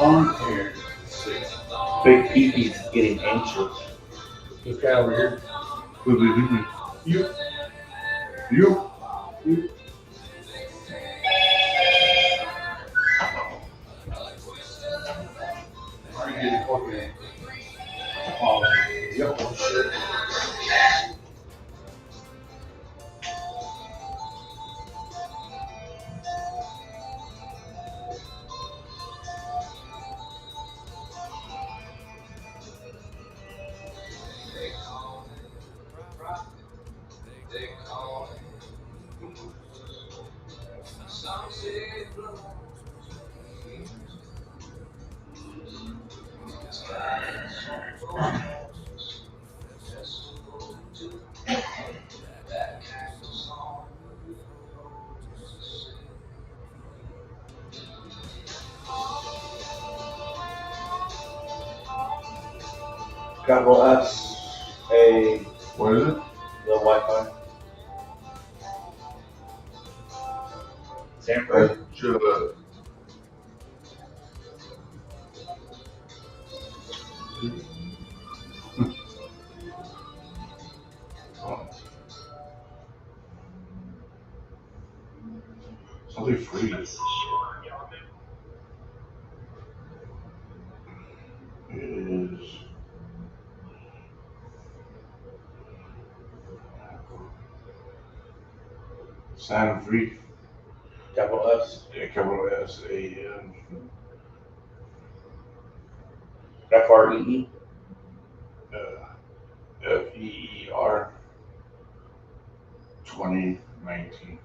On here. Big peepee's getting anxious. This guy over here. Who's he? You. You? Are you getting coffee? Oh, Yep. Shit. capital S, A, What is it? the Wi-Fi. Sanford. Should have. Something free. Is San free. Capital S. Yeah, capital S A N. F-R-E-E. FEER 2019.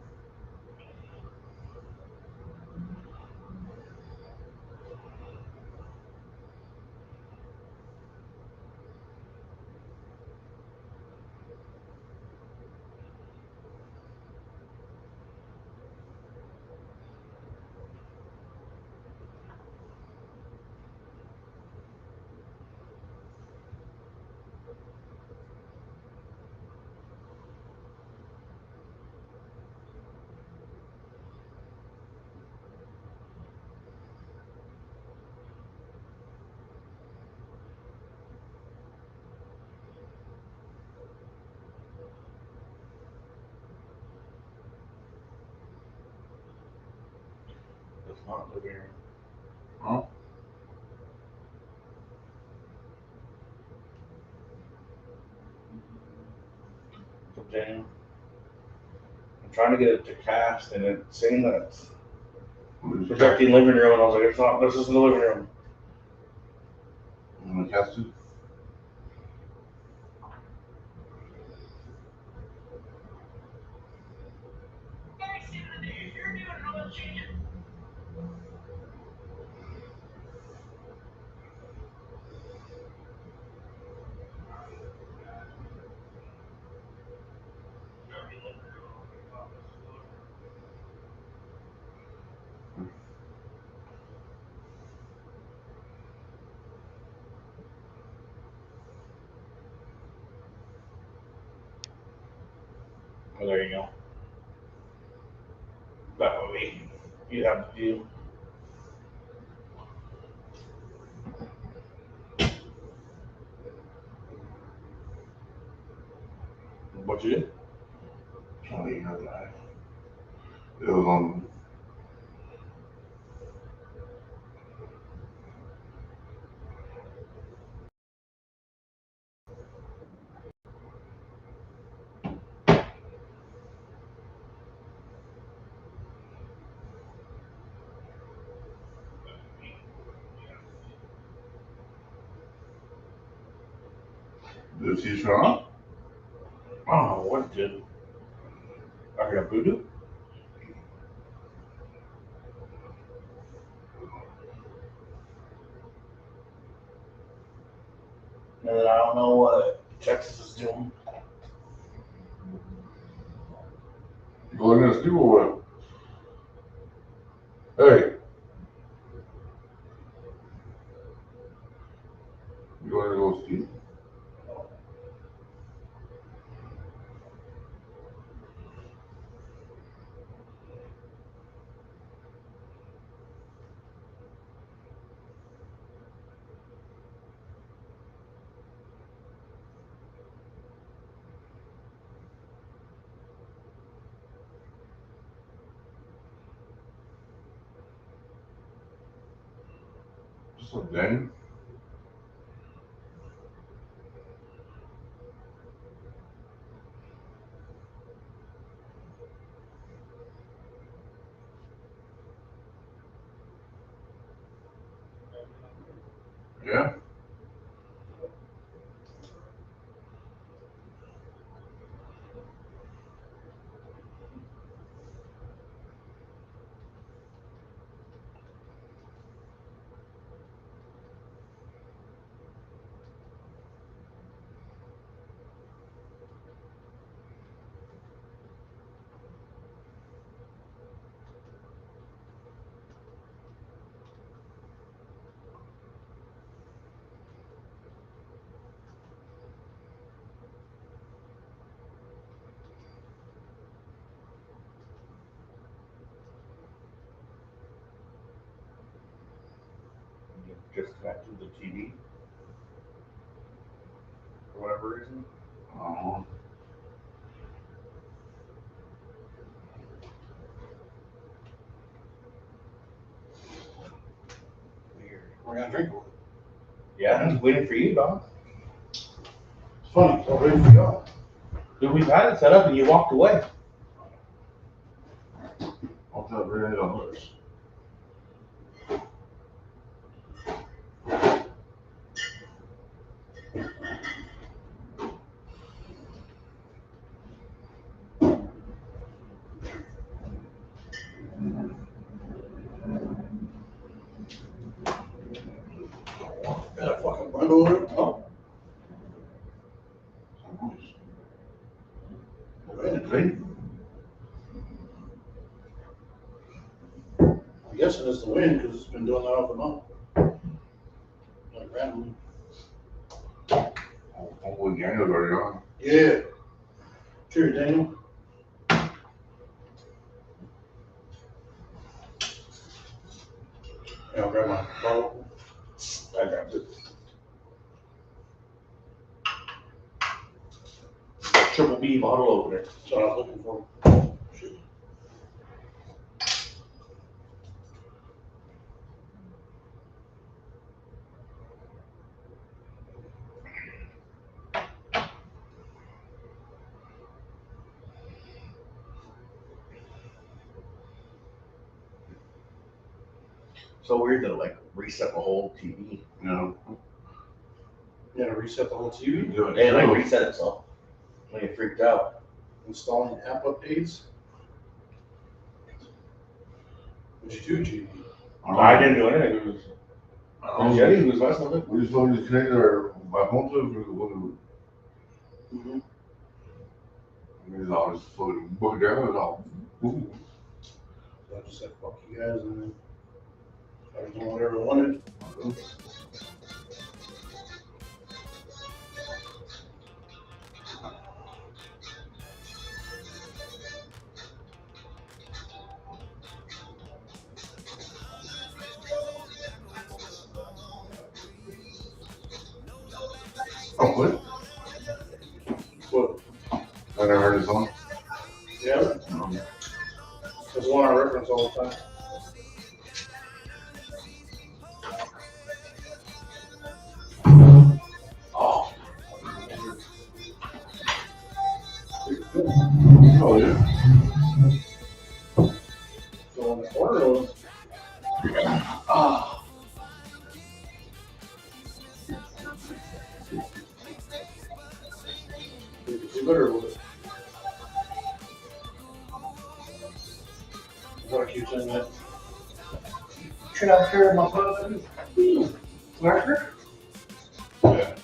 That's not living room. Huh? Continue. I'm trying to get it to cast, and it's saying that it's projecting living room, and I was like, it's not. This isn't the living room. I'm gonna cast it. Oh, there you go. That way, you have to do. What you did? Oh, you know that. It was on. The t-shirt on? I don't know what it did. I heard a voodoo. And then I don't know what Texas is doing. You going in the stew or what? Hey. You want to go stew? So then, yeah. Just connected to the TV for whatever reason. Weird. We're gonna drink with it. Yeah, I'm just waiting for you, dog. It's funny, so ready to go. Dude, we've had it set up and you walked away. I'll tell $300. Got a fucking bundle over it. Oh, Drink? I'm guessing it's the wind because it's been doing that off and on. Like randomly. Oh, Daniel's already on. Yeah. Cheers, Daniel. Yeah, I'll grab my bottle. I grabbed it. Triple B bottle opener. That's what I was looking for. Shit. So weird to like reset the whole TV. No. You gotta reset the whole TV. Do it. And like reset itself. When you freaked out. Installing app updates. What'd you do, GB? I didn't do anything. It was Jenny who was messing with it. We just wanted to connect my phone to it. Mm-hmm. I mean, I was floating book down and all. Ooh. So I just said, fuck you guys, and then I was doing whatever I wanted. Oh, what? What? I never heard this song. Yeah, that's the one I reference all the time. Oh. Oh, yeah. So on the order was, Ah. it's better with it. What I keep saying that. Should I share my phone? Marker? Yeah.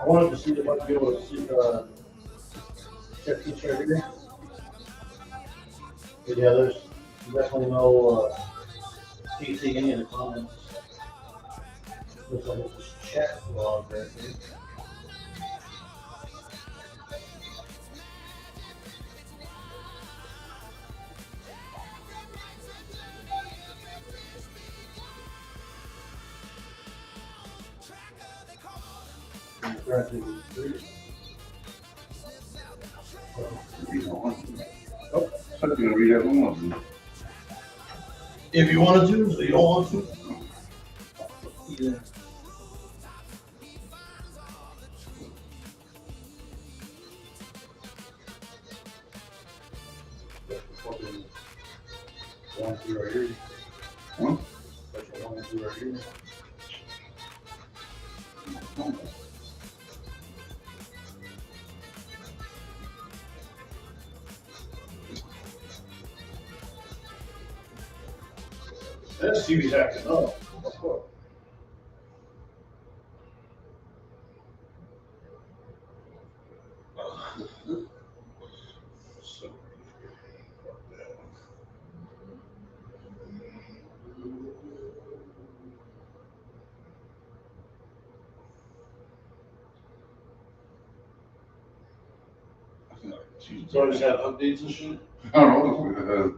I wanted to see if I could be able to see, check each other here. But yeah, there's definitely no, PC in the comments. Looks like it's just chat log right here. Oh, I'm gonna read that one. If you wanted to, so you don't want to. Yeah. Fucking 1 2 right here. Huh? Special 1 2 right here. That TV's acting up. What the fuck? So, fuck that. So I just had updates and shit. I don't know.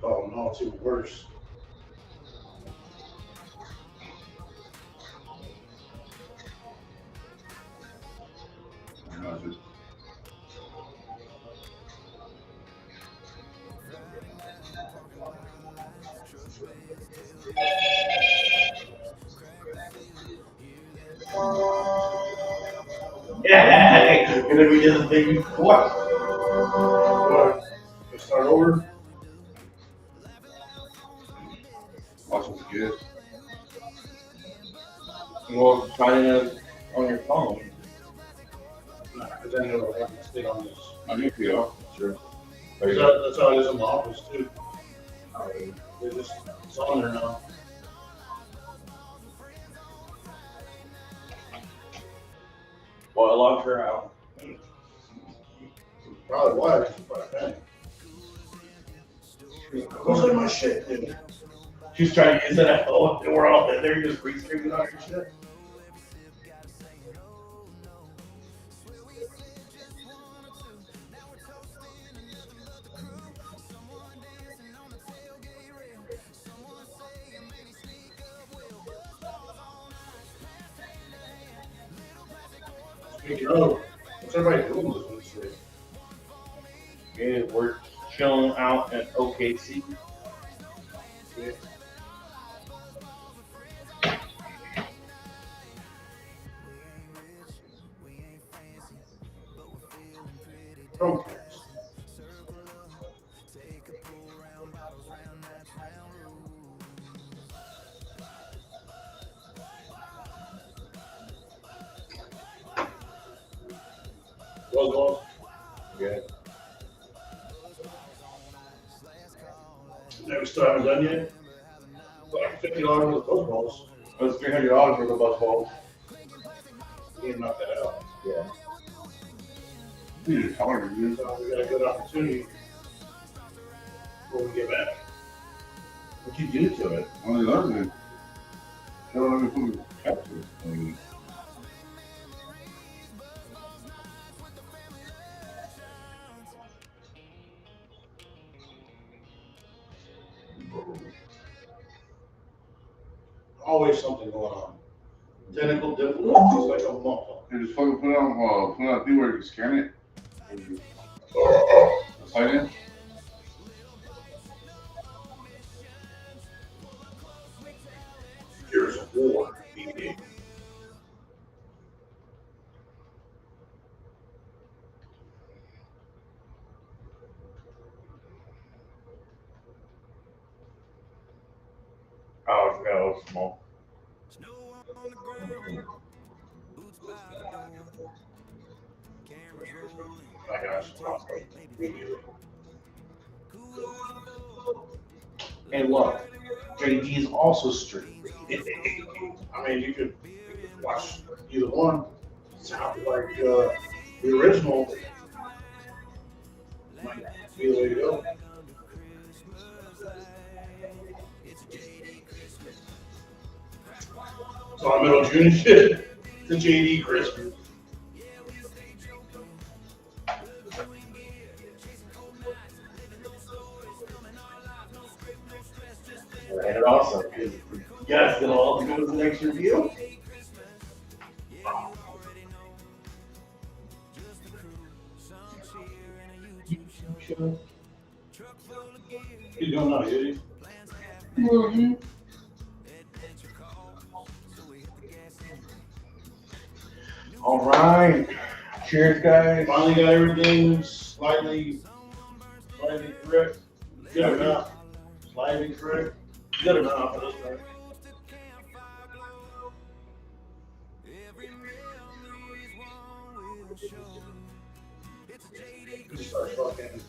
Oh no, it's even worse. Yeah, and then we did the thing what? What? Let's start over. Watch what you get. Well, trying it on your phone. Nah, because then it'll have to stay on this. I think we are. Sure. That's how it is in my office too. It's on there now. Well, I logged her out. Probably why. It's quite bad. What's in my shit, dude? She's trying to use it at home, and we're all in there just re-streaming on your shit. Speaking of, what's everybody doing this week? Yeah, we're chilling out at OKC. Yeah. Chromecast. Was. Yeah. That we still haven't done yet. Like $50 with those balls. It was $300 for the bus balls. We didn't knock that out. Yeah. You're tired, dude. So we got a good opportunity before we get back. What you do to it? One of the other things. I don't know if we put capsules. I mean, Always something going on. Technical difficulties like a motherfucker. and just fucking put it on a thing where you can scan it. Sign in. Here's a war. DVD. Oh, I forgot it was small. My gosh, it's awesome. And look, JD's also streamed. I mean, you could watch either one. Sound like the original might be the way to go. So I'm middle June shit. The JD Christmas. And also, because you guys gonna all do the next review. You doing now, Yeti? All right. Cheers, guys. Finally got everything slightly correct. Good enough. Slightly correct. Good enough for this time. Just start fucking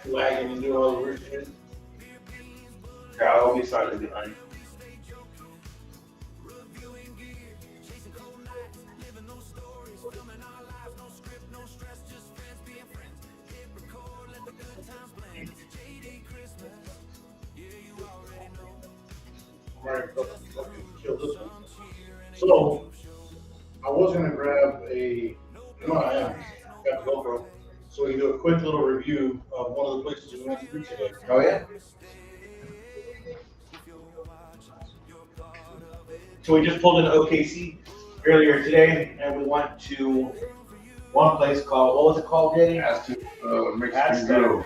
lagging and doing all the weird shit. Yeah, I'll be slightly behind. Alright, fucking kill this one. So, I was gonna grab a. No, I am. Got the GoPro. So we can do a quick little review of one of the places we went to today. Oh, yeah? So we just pulled into OKC earlier today, and we went to one place called, what was it called, Danny? Aztec Mexican Aztec. grill.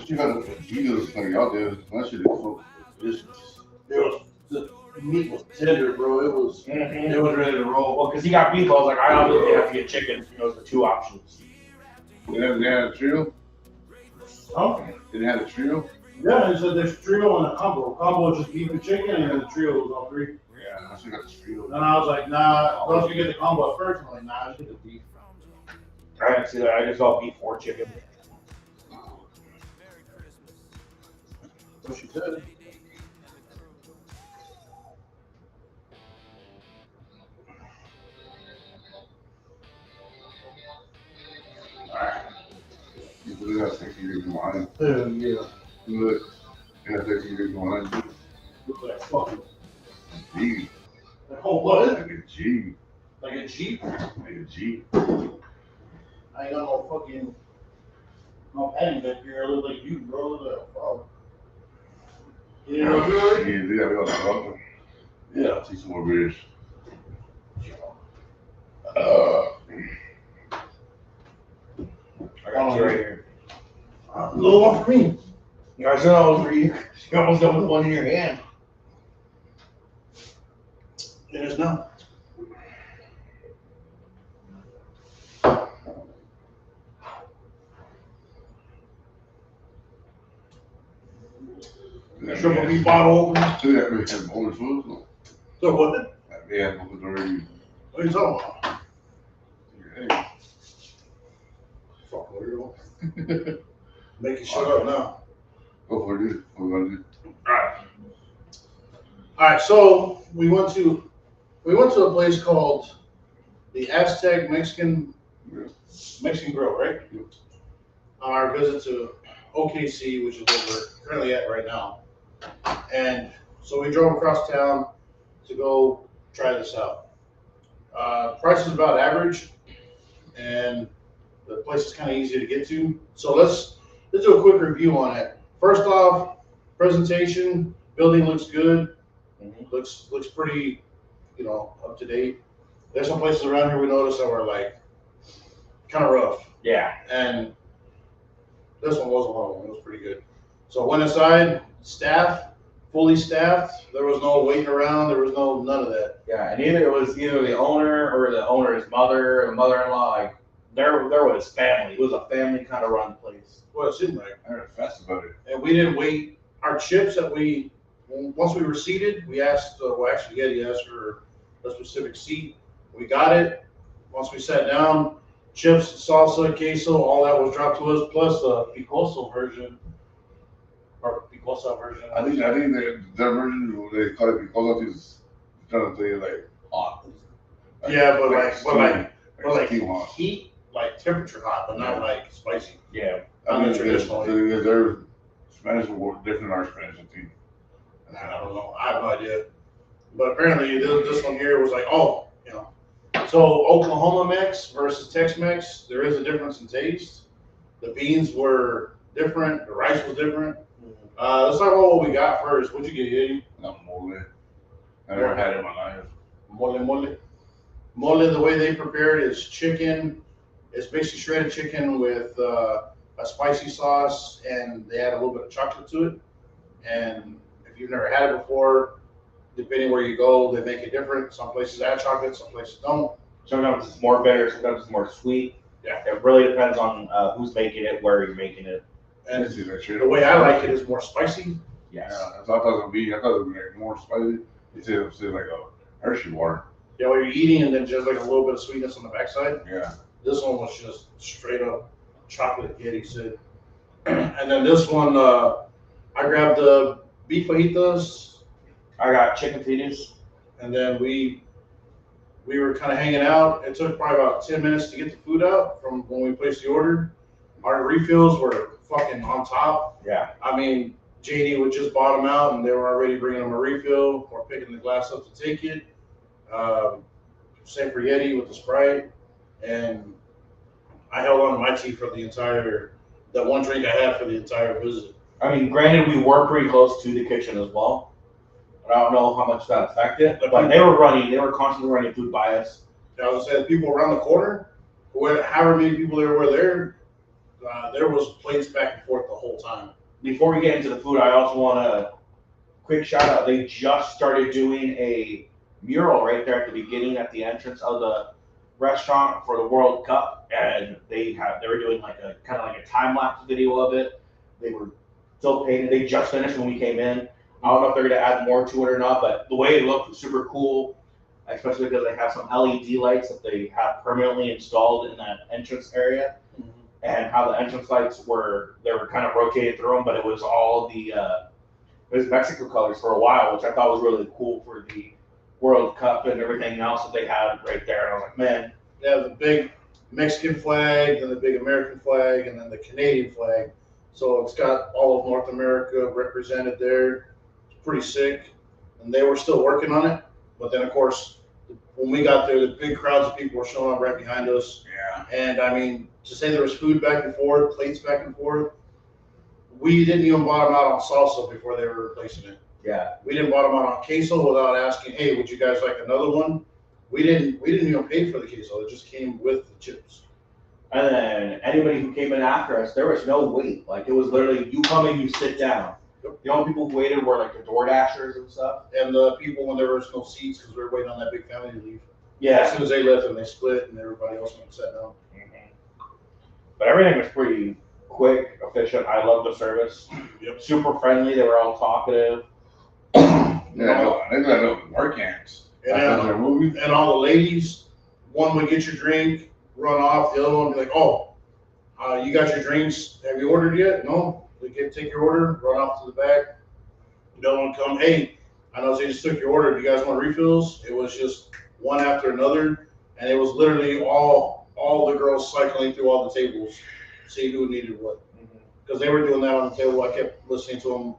You got the fajitas like y'all did. That shit is so delicious. The meat was tender, bro. It was Mm-hmm. it was ready to roll. Well, because he got beef, I was like, I obviously have to get chicken. Those are the two options. They had a trio. Oh, They had a trio. yeah, it said there's trio and a combo. Combo is just beef and chicken, and then the trio was all three. Yeah, I should got the trio. And I was like, nah, unless you get the combo at first. I'm like, nah, just get the beef. I didn't see that. I just saw beef or chicken. What she said. Alright. You got 60 degrees wine. Hell yeah. Look, you got 60 degrees wine. Look like fucking. G. Oh, what? Like a G. Like a Jeep? Like a G. I ain't got no fucking. No padding back here. I look like you, bro. Look like a frog. You know, Yeah, good? they got a lot. Yeah, I'll take some more beers. I got two right here. A little off cream. I said I was for you. You almost done with one in your hand. It is now. Triple B bottle opener. So that we have bonus food. So what? They have bonus already. What are you talking about? Hey. Fuck, weirdo. Make it shut up now. Go for it, dude. What we gonna do? Alright, so we went to a place called the Aztec Mexican Grill, right? Yeah. On our visit to OKC, which is where we're currently at right now. And so we drove across town to go try this out. Price is about average, and the place is kind of easy to get to. So let's do a quick review on it. First off, presentation, building looks good. Looks pretty, up to date. There's some places around here we noticed that were like kind of rough, Yeah. and this one wasn't one of them. It was pretty good. So went inside, fully staffed. There was no waiting around. There was none of that. Yeah, and either the owner or the owner's mother, or mother-in-law, like there was family. It was a family kind of run place. Well, it seemed like. I heard fast about it. And we didn't wait. Our chips once we were seated, we asked, Yeti asked for a specific seat. We got it. Once we sat down, chips, salsa, queso, all that was dropped to us, plus the picoso version. Or picosa version. I think their version, they call it because is trying to say like hot. Yeah, but like steam hot. heat, like temperature hot, but not like spicy. Yeah. Not the traditional. Their Spanish will work different than our Spanish, I think. I don't know. I have no idea. But apparently this one here was like, So Oklahoma Mex versus Tex-Mex, there is a difference in taste. The beans were different. The rice was different. Let's talk about what we got first. What'd you get, Yeti? Not mole. I never had it in my life. Mole. Mole, the way they prepare it is chicken, It's basically shredded chicken with a spicy sauce, and they add a little bit of chocolate to it. And if you've never had it before, depending where you go, they make it different. Some places add chocolate, some places don't. Sometimes it's more bitter, sometimes it's more sweet. Yeah. It really depends on who's making it, where you're making it. And I see that shit. the way I like it is more spicy. Yes. Yeah, that's what I thought it would be. I thought it would be like more spicy. It's like a Hershey bar. Yeah, while you're eating, and then just like a little bit of sweetness on the backside. Yeah. This one was just straight up chocolate, Yeti said. And then this one, I grabbed the beef fajitas, I got chicken fajitas. and then we were kind of hanging out. It took probably about 10 minutes to get the food out from when we placed the order. Our refills were fucking on top. Yeah. I mean, JD would just bottom out, and they were already bringing them a refill or picking the glass up to take it. Same for Yeti with the Sprite. And I held on to my tea for that one drink I had for the entire visit. I mean, granted, we were pretty close to the kitchen as well. But I don't know how much that affected. But they were constantly running food by us. I was saying, people around the corner, however many people there were there was plates back and forth the whole time. Before we get into the food, I also want to quick shout out. They just started doing a mural right there at the beginning, at the entrance of the restaurant for the World Cup, and they were doing like a kind of like a time lapse video of it. They were still painting. They just finished when we came in. I don't know if they're going to add more to it or not, but the way it looked was super cool, especially because they have some LED lights that they have permanently installed in that entrance area. And how the entrance lights they were kind of rotated through them, but it was all it was Mexico colors for a while, which I thought was really cool for the World Cup and everything else that they had right there. And I was like, man. Yeah, the big Mexican flag, and the big American flag, and then the Canadian flag. So it's got all of North America represented there. It's pretty sick. And they were still working on it. But then, of course, when we got there, the big crowds of people were showing up right behind us. Yeah. And I mean, to say there was food back and forth, plates back and forth, we didn't even bottom out on salsa before they were replacing it. Yeah. We didn't bottom out on queso without asking, hey, would you guys like another one? We didn't even pay for the queso. It just came with the chips. And then anybody who came in after us, there was no wait. Like, it was literally, you come in, you sit down. The only people who waited were like the door dashers and stuff. And the people when there was no seats because we were waiting on that big family to leave. Yeah. As soon as they left, and they split, and everybody else went and sat down. But everything was pretty quick, efficient. I love the service. Yep. Super friendly. They were all talkative. Yeah, they got little work ants. And all the ladies, one would get your drink, run off. The other one would be like, oh, you got your drinks. Have you ordered yet? No. Take your order, run off to the back. The other one come, hey, I know they just took your order. Do you guys want refills? It was just one after another. And it was literally all the girls cycling through all the tables, see who needed what. Because they were doing that on the table. I kept listening to them,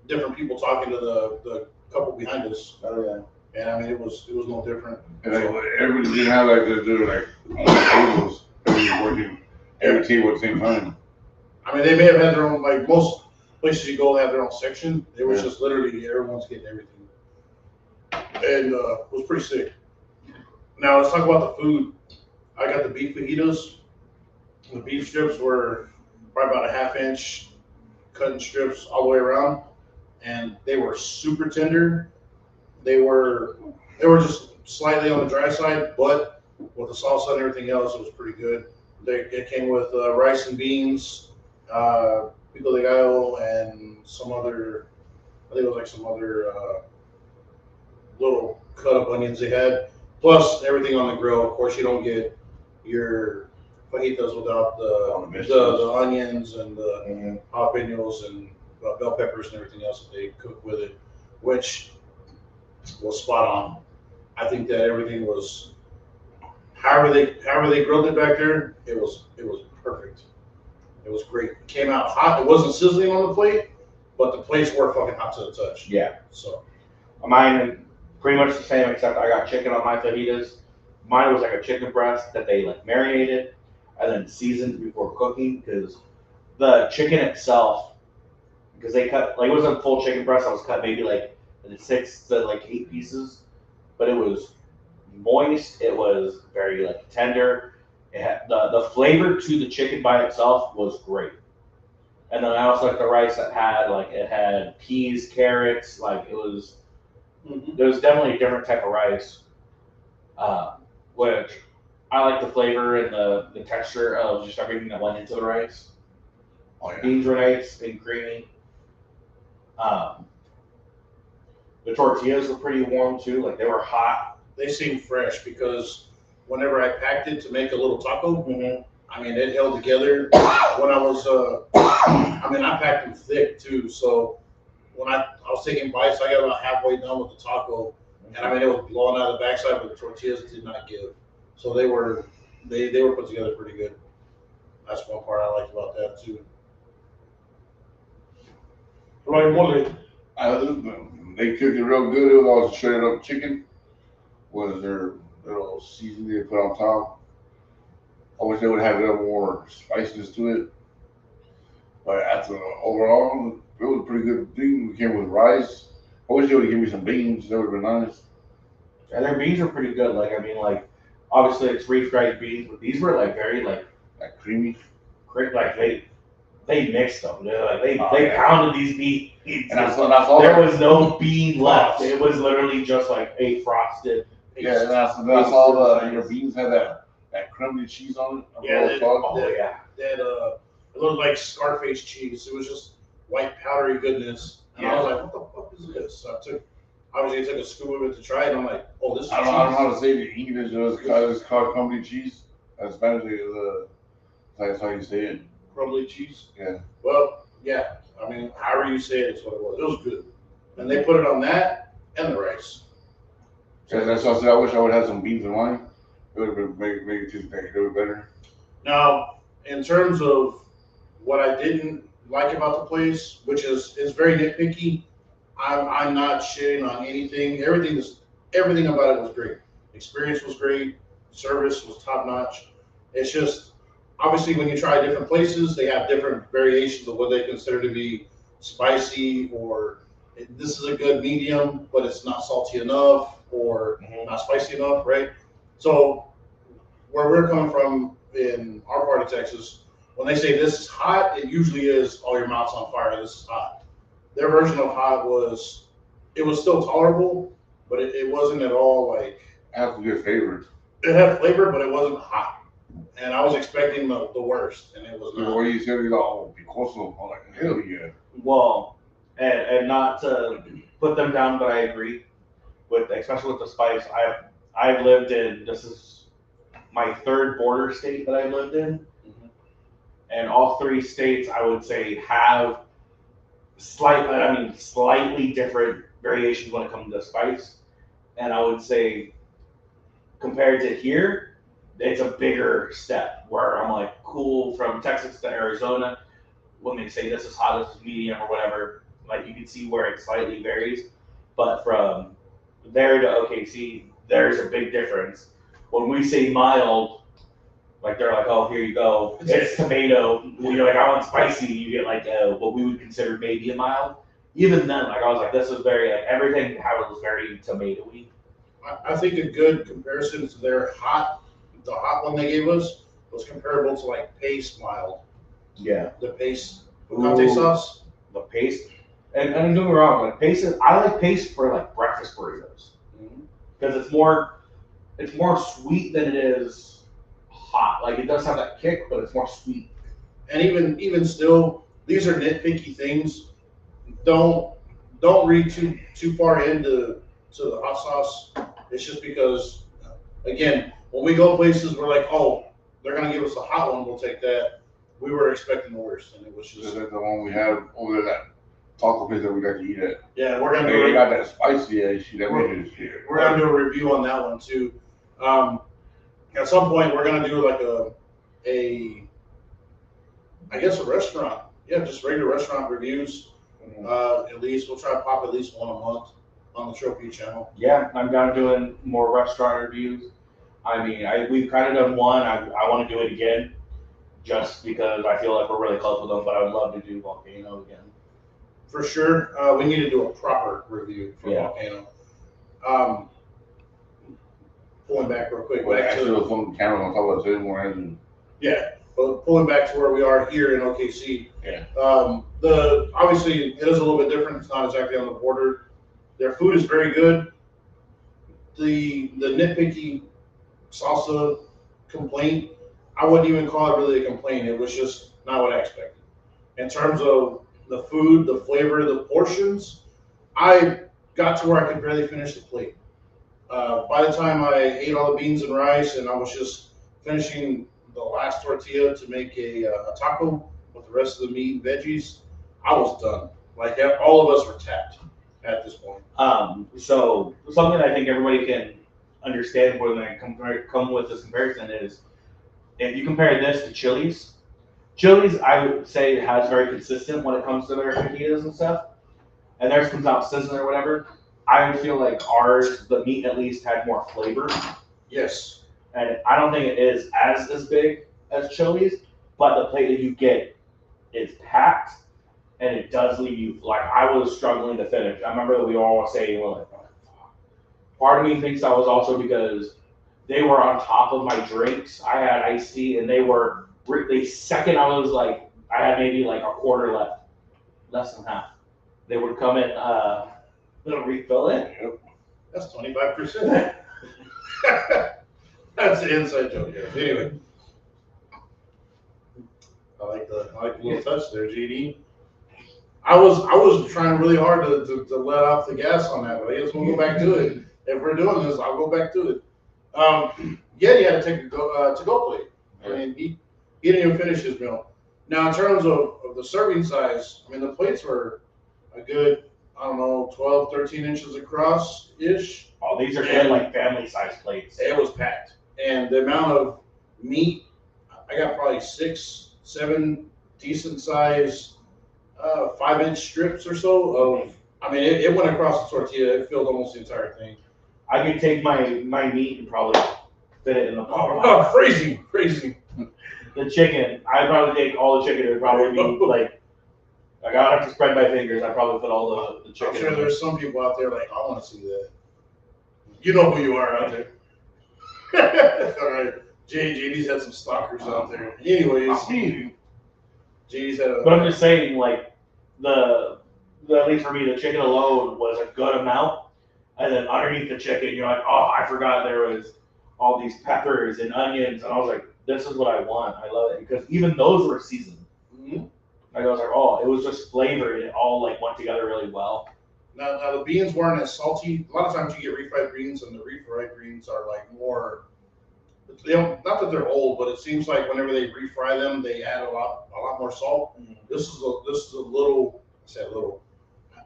different people talking to the couple behind us. Oh, yeah. And I mean, it was no different. And everybody didn't have like they're like on the tables, everybody working every table at the same time. I mean, they may have had their own, like most places you go have their own section. It was just literally everyone's getting everything. And it was pretty sick. Now let's talk about the food. I got the beef fajitas. The beef strips were probably about a half-inch cut in strips all the way around. And they were super tender. They were just slightly on the dry side, but with the salsa and everything else, it was pretty good. It came with rice and beans, pico de gallo, and some other, I think it was like some other little cut up onions they had, plus everything on the grill. Of course, you don't get your fajitas without the onions and the jalapenos and bell peppers and everything else that they cook with it, which was spot on. I think that everything was, however they grilled it back there, it was perfect. It was great. It came out hot. It wasn't sizzling on the plate, but the plates were fucking hot to the touch. Yeah. So mine pretty much the same, except I got chicken on my fajitas. Mine was like a chicken breast that they like marinated and then seasoned before cooking, because the chicken itself, because they cut, like, it wasn't a full chicken breast. I was cut maybe like in 6 to like 8 pieces, but it was moist. It was very like tender. It had, the flavor to the chicken by itself was great. And then I also like the rice that had like it had peas, carrots, like there was definitely a different type of rice, which I like the flavor and the texture of just everything that went into the rice. Oh yeah. Beans were nice and creamy. Um, the tortillas were pretty warm too, like they were hot. They seemed fresh because whenever I packed it to make a little taco, I mean, it held together. When I was, I mean, I packed them thick too. So when I was taking bites, I got about halfway done with the taco, and I mean, it was blowing out of the backside, but the tortillas did not give. So they were put together pretty good. That's one part I liked about that too. Right, Molly. They cooked it real good. It was all shredded up chicken. Was their little seasoning they put on top. I wish they would have a little more spiciness to it. But after overall, it was a pretty good thing. It came with rice. I wish they would have given me some beans. That would have been nice. And their beans were pretty good. Like I mean, like obviously it's refried beans, but these were like very Like creamy. like they mixed them. They Yeah. pounded these beans. And that's all. There was no bean left. It was literally just like a frosted paste. Yeah, that's all your beans had that crumbly cheese on it. Yeah, yeah. It looked like Scarface cheese. It was just white powdery goodness. And I was like, what the fuck is this? So I took a scoop of it to try it, and I'm like, oh, this is I don't know how to say it in English. It's called crumbly cheese. In Spanish, that's how you say it. crumbly cheese. Yeah. Well, yeah. I mean, however you say it, it's what it was. It was good. And they put it on that and the rice. So that's why I said I wish I would have some beans and wine. It would have made it taste a little better. Now, in terms of what I didn't like about the place, which is very nitpicky, I'm not shitting on anything. Everything about it was great. Experience was great. Service was top notch. It's just obviously when you try different places, they have different variations of what they consider to be spicy, or this is a good medium, but it's not salty enough, or not spicy enough, right? So where we're coming from in our part of Texas, when they say this is hot, it usually is, oh, your mouth's on fire, this is hot. Their version of hot was, it was still tolerable, but it wasn't at all like. It has to be flavor. It had flavor, but it wasn't hot. And I was expecting the worst, and it was not. The way you said it, oh, picoso. I'm like, hell yeah. Well, and not to put them down, but I agree with, especially with the spice. I've lived in, this is my third border state that I've lived in, and all three states I would say have slightly different variations when it comes to spice. And I would say compared to here, it's a bigger step where I'm like, cool, from Texas to Arizona, when they say this is hot, this is medium or whatever, like you can see where it slightly varies. But from there to OKC, there's a big difference. When we say mild, like they're like, oh, here you go, it's tomato. When you're like, I want spicy, you get like what we would consider maybe a mild. Even then, like I was like, this is very, like everything how it was very tomatoey. I think a good comparison to their hot, the hot one they gave us was comparable to like paste mild. Yeah. The paste picante sauce. The paste. And don't get me wrong, like paste I like paste for like breakfast burritos. Because it's more sweet than it is hot. Like it does have that kick, but it's more sweet. And even still, these are nitpicky things. Don't read too far into the hot sauce. It's just because, again, when we go places, we're like, oh, they're gonna give us a hot one, we'll take that. We were expecting the worst, and it was just. Is that the one we have over there, that taco place that we got to eat at? Yeah, we're gonna. They got that spicy ass shit that we just here. We're gonna do a review on that one too. At some point, we're gonna do like a I guess a restaurant. Yeah, just regular restaurant reviews. At least we'll try to pop at least one a month on the Trophy channel. Yeah, I'm down doing more restaurant reviews. I mean, we've kind of done one. I want to do it again, just because I feel like we're really close with them. But I would love to do Volcano again. For sure, we need to do a proper review for Volcano. pulling back real quick. Well, Back actually, to, with some cameras on top of the anymore, and yeah, but pulling back to where we are here in OKC. Yeah. The obviously it is a little bit different. It's not exactly on the border. Their food is very good. The nitpicky salsa complaint, I wouldn't even call it really a complaint. It was just not what I expected. In terms of the food, the flavor, the portions, I got to where I could barely finish the plate. By the time I ate all the beans and rice, and I was just finishing the last tortilla to make a taco with the rest of the meat and veggies, I was done. Like all of us were tapped at this point. So something I think everybody can understand when they come with this comparison is if you compare this to Chili's, Chili's I would say has very consistent when it comes to their fajitas and stuff, and theirs comes out sizzling or whatever. I would feel like ours, the meat at least had more flavor, Yes. and I don't think it is as big as Chili's, but the plate that you get is packed, and it does leave you like I was struggling to finish. I remember that we all were saying, "Well, like, fuck." Part of me thinks that was also because they were on top of my drinks. I had iced tea, and they were the second I was like, I had maybe like a quarter left, less than half. They would come in, refill it. That's 25%. That's the inside joke. Yeah. Anyway, I like the little touch there, GD. I was trying really hard to let off the gas on that, but I guess we'll go back to it. If we're doing this, I'll go back to it. Yeah, he had to take a to-go plate. I mean, he didn't even finish his meal. Now, in terms of the serving size, I mean, the plates were a good, I don't know, 12, 13 inches across-ish. Oh, these are good, like family-sized plates. It was packed. And the amount of meat, I got probably 6, 7 decent-sized 5-inch strips or so of, I mean, it went across the tortilla. It filled almost the entire thing. I could take my meat and probably fit it in the bottom. Oh, crazy. The chicken, I'd probably take all the chicken. It would probably be like I gotta have to spread my fingers. I'd probably put all the chicken. I'm sure there's some people out there like, I want to see that. You know who you are out there. All right. JD's had some stalkers out there. Anyways, JD's had a. But I'm just saying, like, at least for me, the chicken alone was a good amount. And then underneath the chicken, you're like, oh, I forgot there was all these peppers and onions. And I was like, this is what I want. I love it. Because even those were seasoned. Mm-hmm. Like, I was like, oh, it was just flavor. And it all, like, went together really well. Now the beans weren't as salty. A lot of times you get refried beans, and the refried beans are, like, more, not that they're old, but it seems like whenever they refry them, they add a lot more salt. Mm-hmm. This is a little, I said little.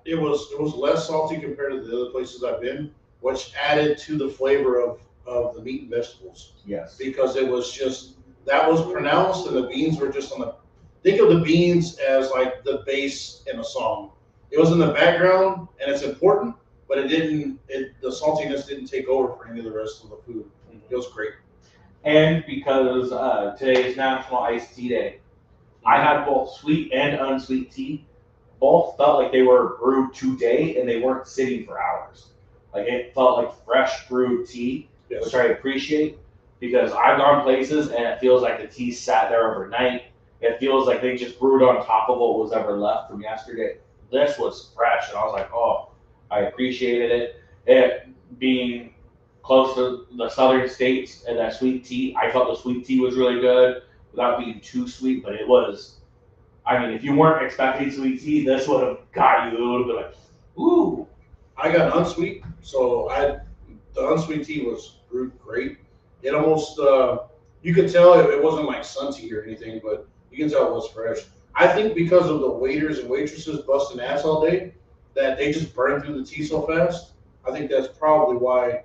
It was less salty compared to the other places I've been, which added to the flavor of the meat and vegetables. Yes. Because it was just, that was pronounced, and the beans were just on the, think of the beans as like the bass in a song. It was in the background, and it's important, but the saltiness didn't take over for any of the rest of the food. It was great. And because today is National Iced Tea Day, I had both sweet and unsweet tea. Both felt like they were brewed today, and they weren't sitting for hours. Like, it felt like fresh brewed tea, yes. Which I appreciate, because I've gone places and it feels like the tea sat there overnight. It feels like they just brewed on top of what was ever left from yesterday. This was fresh, and I was like, oh, I appreciated it. It being close to the southern states and that sweet tea, I felt the sweet tea was really good without being too sweet, but it was, I mean, if you weren't expecting sweet tea, this would have got you. It would have been like, ooh. I got unsweet, so the unsweet tea was brewed great. It almost, you could tell it wasn't like sun tea or anything, but you can tell it was fresh. I think because of the waiters and waitresses busting ass all day, that they just burned through the tea so fast. I think that's probably why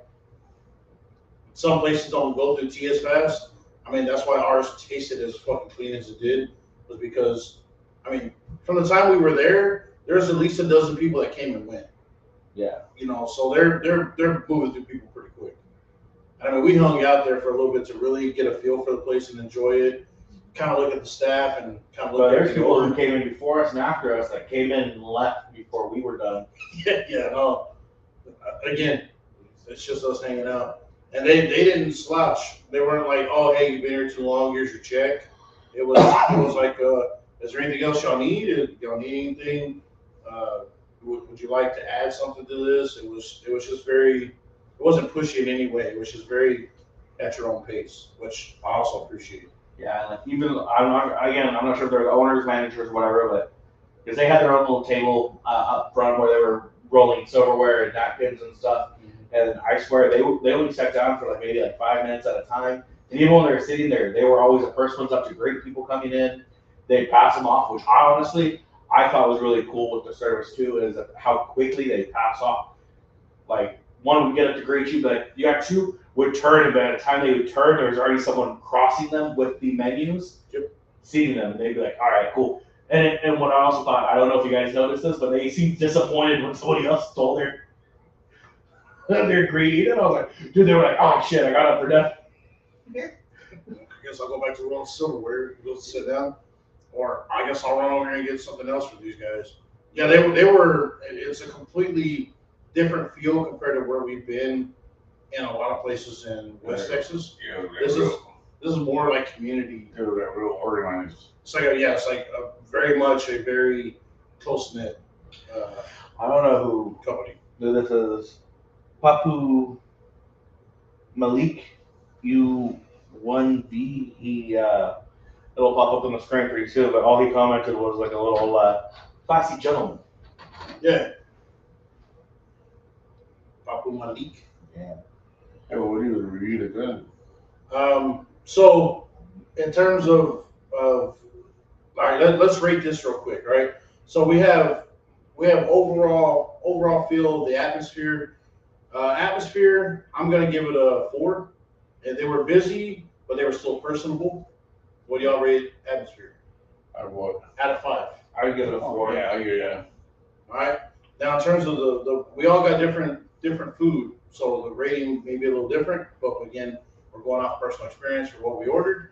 some places don't go through tea as fast. I mean, that's why ours tasted as fucking clean as it did, was because, I mean, from the time we were there's at least a dozen people that came and went. Yeah. You know, so they're moving through people pretty quick. And I mean, we hung out there for a little bit to really get a feel for the place and enjoy it. Kind of look at the staff and kind of look at there's people who came in before us and after us that came in and left before we were done. Yeah, no. Again, it's just us hanging out. And they didn't slouch. They weren't like, oh, hey, you've been here too long. Here's your check. It was like, is there anything else y'all need? Y'all need anything? Uh, would you like to add something to this? It was just very. It wasn't pushy in any way. It was just very at your own pace, which I also appreciate. Yeah, like even I'm not sure if they're the owners, managers, whatever, but because they had their own little table up front where they were rolling silverware and napkins and stuff. And I swear they only sat down for like maybe like 5 minutes at a time. And even when they were sitting there, they were always the first ones up to greet people coming in. They pass them off, which I thought was really cool with the service too, is how quickly they pass off. Like one would get up to greet you, but you got two would turn, and by the time they would turn, there was already someone crossing them with the menus, seating them. And they'd be like, "All right, cool." And what I also thought, I don't know if you guys noticed this, but they seemed disappointed when somebody else stole their greeting. And I was like, dude, they were like, "Oh shit, I got up for death." I guess I'll go back to rolling silverware, go sit down, or I guess I'll run over here and get something else for these guys. Yeah, they were. It's a completely different feel compared to where we've been in a lot of places in West Texas. Yeah, This is more like community. They were real organized. It's like very much a very close knit I don't know company. who this is. Papu Malik, U1B. It'll pop up on the screen for you too. But all he commented was like a little classy gentleman. Yeah. Papu Malik. Yeah. Hey, well, what do you review it then? So in terms of all right, let's rate this real quick, right? So we have overall feel of the atmosphere. Atmosphere, I'm gonna give it a 4. And they were busy, but they were still personable. What do y'all rate atmosphere? Out of what? Out of 5. I would give it a 4. Yeah, I hear ya. All right. Now in terms of the we all got different food, so the rating may be a little different. But again, we're going off personal experience for what we ordered,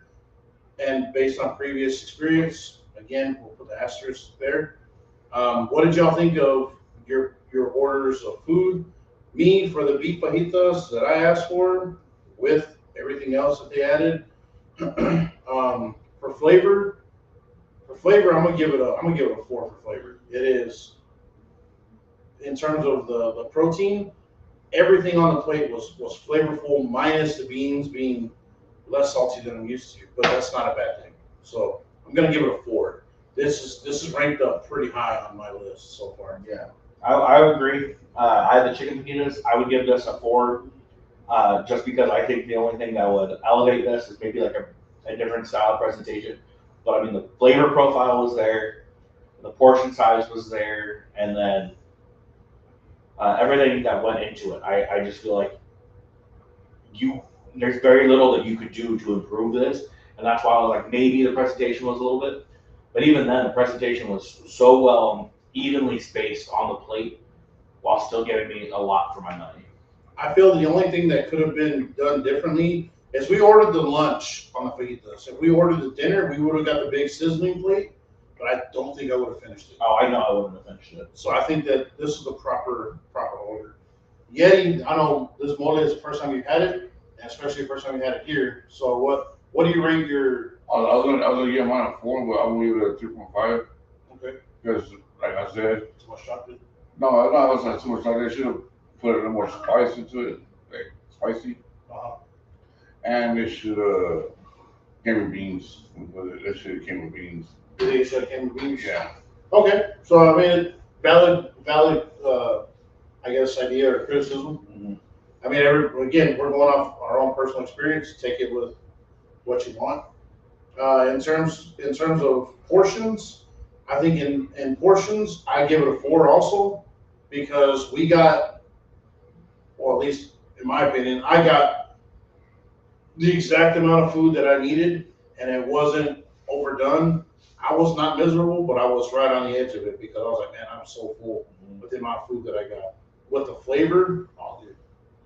and based on previous experience, again, we'll put the asterisk there. What did y'all think of your orders of food? Me for the beef fajitas that I asked for, with everything else that they added. For flavor, I'm gonna give it a 4 for flavor. It is, in terms of the protein, everything on the plate was flavorful, minus the beans being less salty than I'm used to. But that's not a bad thing. So I'm gonna give it a 4. This is ranked up pretty high on my list so far. Yeah, I would agree. I had the chicken fajitas. I would give this a 4, just because I think the only thing that would elevate this is maybe like a different style presentation. But I mean, the flavor profile was there, the portion size was there, and then everything that went into it. I just feel like there's very little that you could do to improve this, and that's why I was like, maybe the presentation was a little bit. But even then, the presentation was so well evenly spaced on the plate, while still getting me a lot for my money. I feel the only thing that could have been done differently is we ordered the lunch on the fajitas. If we ordered the dinner, we would have got the big sizzling plate, but I don't think I would have finished it. Oh, I know I wouldn't have finished it. So I think that this is the proper order. Yeti, I know this mole is the first time you had it, and especially the first time you had it here. So what do you rank your? I was gonna give mine a 4, but I'm gonna give it a 3.5. Okay. Because, like I said, Too much chocolate. no, it's not too much. Like they should have put a little more spice into it, like spicy, and they should came with beans. That should have came with beans. They should have came with beans. Yeah. Okay. So I mean, valid. I guess idea or criticism. Mm-hmm. I mean, again, we're going off our own personal experience. Take it with what you want. In terms of portions, I think in portions, I give it a 4 also, because we got, or at least in my opinion, I got the exact amount of food that I needed, and it wasn't overdone. I was not miserable, but I was right on the edge of it, because I was like, man, I'm so full with the amount of food that I got. With the flavor, oh dude,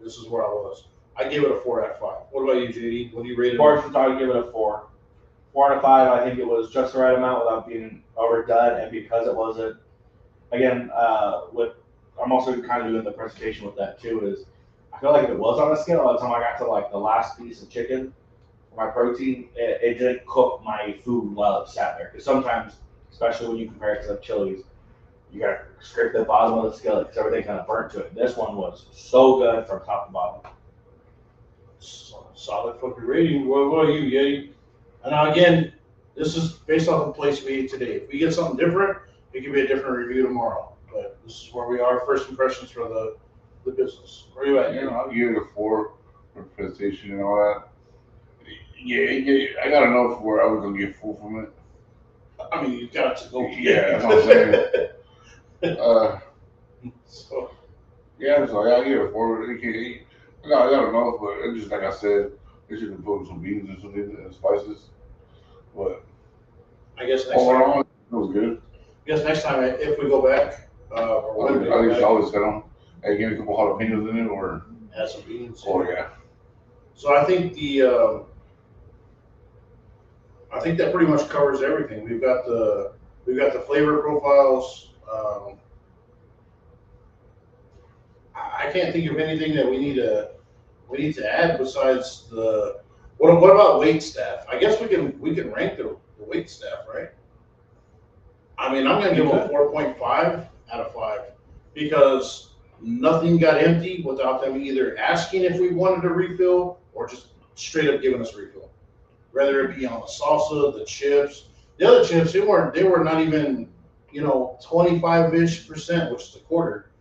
this is where I was. I gave it a 4 out of 5. What about you, JD? What do you rate it? Portions, I would give it a 4. 4 out of 5. I think it was just the right amount without being overdone, and because it wasn't. Again, I'm also kind of doing the presentation with that too. Is I feel like if it was on a scale, by the time I got to like the last piece of chicken for my protein, it didn't cook my food while it sat there. Because sometimes, especially when you compare it to like Chili's, you gotta scrape the bottom of the skillet because everything kind of burnt to it. This one was so good from top to bottom. Solid fucking rating. What are you, Yeti? And now again, this is based off the place we ate today. If we get something different, it could be a different review tomorrow. But this is where we are. First impressions for the business. Where are you at? You know, I'll give it a 4 for presentation and all that. Yeah, I gotta know before I was gonna get full from it. I mean, you got to go. Yeah, that's what I'm saying. So, Yeah, so I'll give it a 4. I gotta know, but it's just like I said, they should have put some beans and something and spices. But I guess next time. overall, it was good. Next time if we go back, or when we I go think back, she always said them. Hey, give me a couple jalapenos in it, or add some beans. yeah. So I think I think that pretty much covers everything. We've got the flavor profiles. I can't think of anything that we need to add besides the what about wait staff? I guess we can rank the wait staff, right? I mean, I'm gonna give them a 4.5 out of 5 because nothing got empty without them either asking if we wanted a refill or just straight up giving us a refill. Whether it be on the salsa, the chips, the other chips, they were not even 25-ish%, which is a quarter,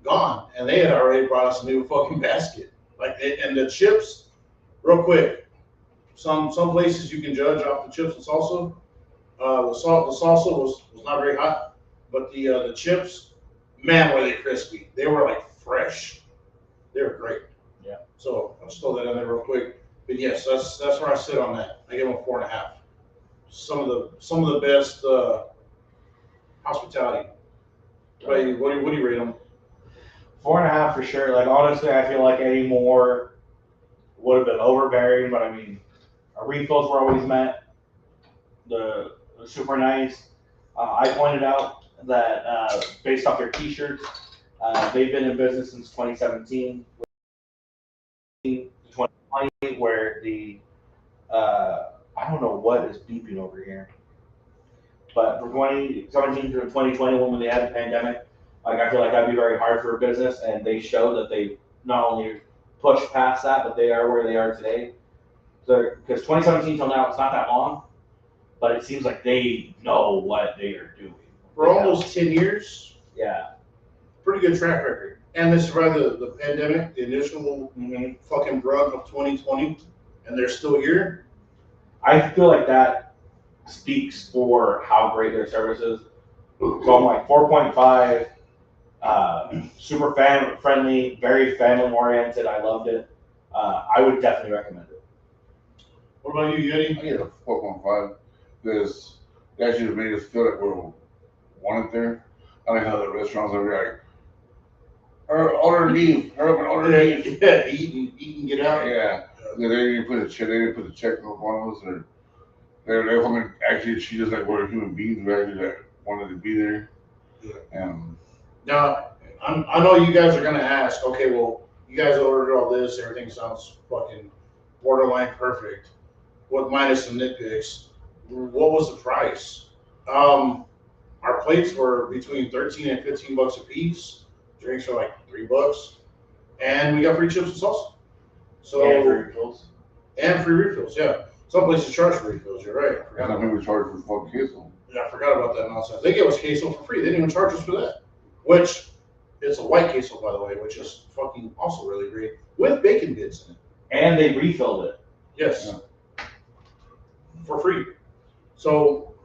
gone, and they had already brought us a new fucking basket. And the chips, real quick, some places you can judge off the chips and salsa. The salsa was not very hot, but the chips, man, were they crispy. They were like fresh. They were great. Yeah. So I'll just throw that in there real quick. But yes, that's where I sit on that. I give them a 4.5. Some of the best hospitality. What do you rate them? 4.5 for sure. Like honestly, I feel like any more would have been overbearing. But I mean, our refills were always met. The super nice. I pointed out that based off their T-shirts, they've been in business since 2017. 2020, where the I don't know what is beeping over here, but from 2017 to 2021 when they had the pandemic, like I feel like that'd be very hard for a business, and they show that they not only pushed past that, but they are where they are today. So because 2017 till now, it's not that long, but it seems like they know what they are doing. For almost 10 years. Yeah. Pretty good track record. And they survived the pandemic, the initial fucking brunt of 2020, and they're still here. I feel like that speaks for how great their service is. So I'm like 4.5, super friendly, very family oriented. I loved it. I would definitely recommend it. What about you, Yeti? I get a 4.5 because they actually made us feel like we wanted there. I like how the restaurants are like, order and leave, order and leave. Yeah, eat and get out. Yeah, they didn't put a check on us, or they're actually treat us like we're human beings. We actually like, wanted to be there. Yeah. Now, I know you guys are gonna ask, okay, well, you guys ordered all this, everything sounds fucking borderline perfect. What minus some nitpicks? What was the price? Our plates were between 13 and 15 bucks a piece. Drinks are like $3, and we got free chips and salsa. So and free refills. And free refills, yeah. Some places charge for refills. You're right. I thought people charge for fucking queso. Yeah, I forgot about that nonsense. They gave us queso for free. They didn't even charge us for that. Which it's a white queso, by the way, which is fucking also really great with bacon bits in it. And they refilled it. Yes. Yeah. For free. So,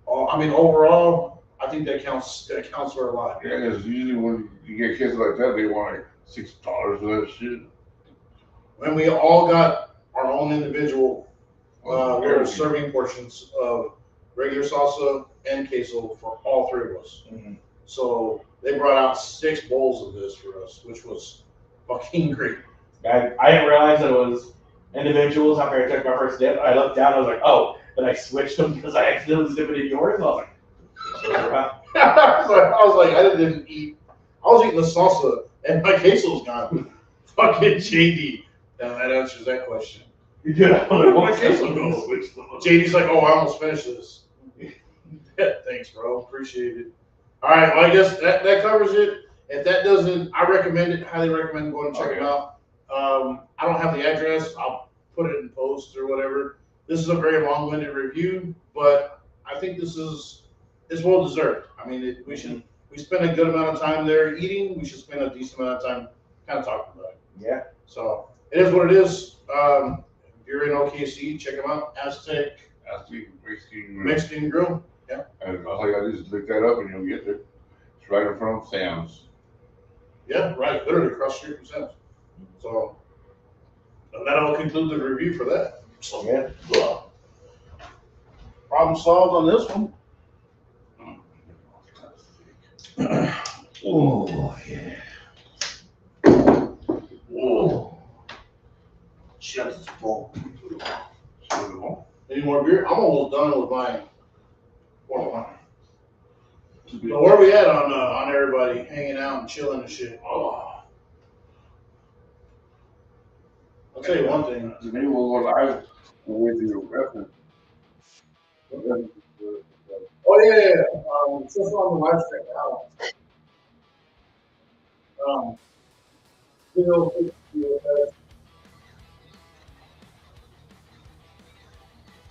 I mean, overall, I think that counts for a lot. Yeah, because usually when you get queso like that, they want like $6 for that shit. And we all got our own individual serving portions of regular salsa and queso for all three of us. Mm-hmm. So they brought out 6 bowls of this for us, which was fucking great. I didn't realize that it was individuals after I took my first dip. I looked down, I was like, oh, but I switched them because I accidentally was dipping in yours. I was like, I was like, I didn't eat. I was eating the salsa and my queso was gone. Fucking JD. Now that answers that question. Yeah, I guess I'll go. JD's like, oh, I almost finished this. Thanks, bro. Appreciate it. All right, well, I guess that covers it. If that doesn't, I recommend it. Highly recommend going and check it out. I don't have the address. I'll put it in post or whatever. This is a very long-winded review, but I think it's well deserved. I mean, we spend a good amount of time there eating. We should spend a decent amount of time kind of talking about it. Yeah. So it is what it is. If you're in OKC, check them out. Aztec Mexican Grill. Yeah. And all you gotta do is look that up and you'll get there. It's right in front of Sam's. Yeah, right. Literally across the street from Sam's. So that'll conclude the review for that. So Yeah. problem solved on this one. Oh yeah. Whoa. Just full. Any more beer? I'm almost done with mine. So where are we at on everybody hanging out and chilling and shit? Oh. I'll tell you one thing. Maybe we'll go live with your reference. Oh yeah. Since we're on the live stream now.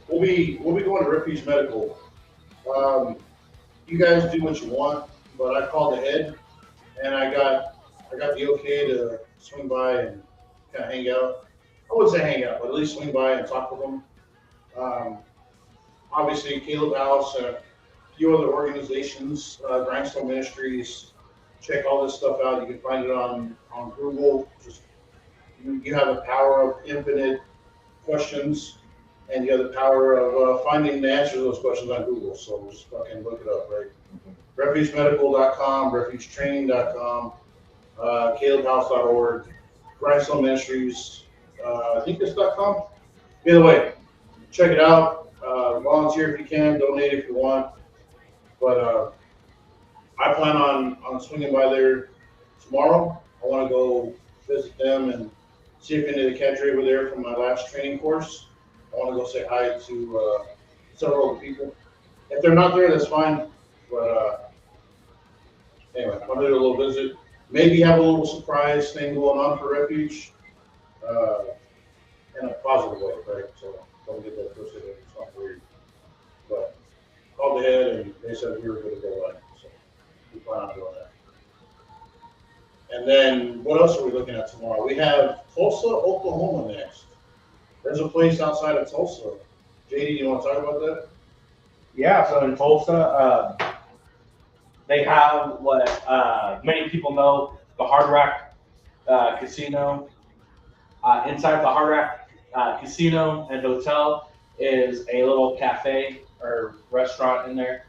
We'll be going to Refuge Medical. You guys do what you want, but I called ahead, and I got the okay to swing by and kind of hang out. I wouldn't say hang out, but at least swing by and talk with them. Obviously, Caleb House, a few other organizations, Grindstone Ministries. Check all this stuff out. You can find it on Google. Just you have the power of infinite questions, and you have the power of finding the answer to those questions on Google. So just fucking look it up, right? RefugeMedical.com, RefugeTraining.com, CalebHouse.org, Grindstone Ministries. I think it's .com. Either way, check it out. Volunteer if you can, donate if you want. But I plan on swinging by there tomorrow. I want to go visit them and see if any of the cadre were there from my last training course. I want to go say hi to several of the people. If they're not there, that's fine. But anyway, I'm going to do a little visit. Maybe have a little surprise thing going on for Refuge in a positive way, right? So don't get that twisted. It's not weird. But called ahead and they said we were going to go live. So we plan on doing that. And then what else are we looking at tomorrow? We have Tulsa, Oklahoma next. There's a place outside of Tulsa. JD, you want to talk about that? Yeah, so in Tulsa, they have what many people know, the Hard Rock Casino. Inside the Hard Rock Casino and Hotel is a little cafe or restaurant in there.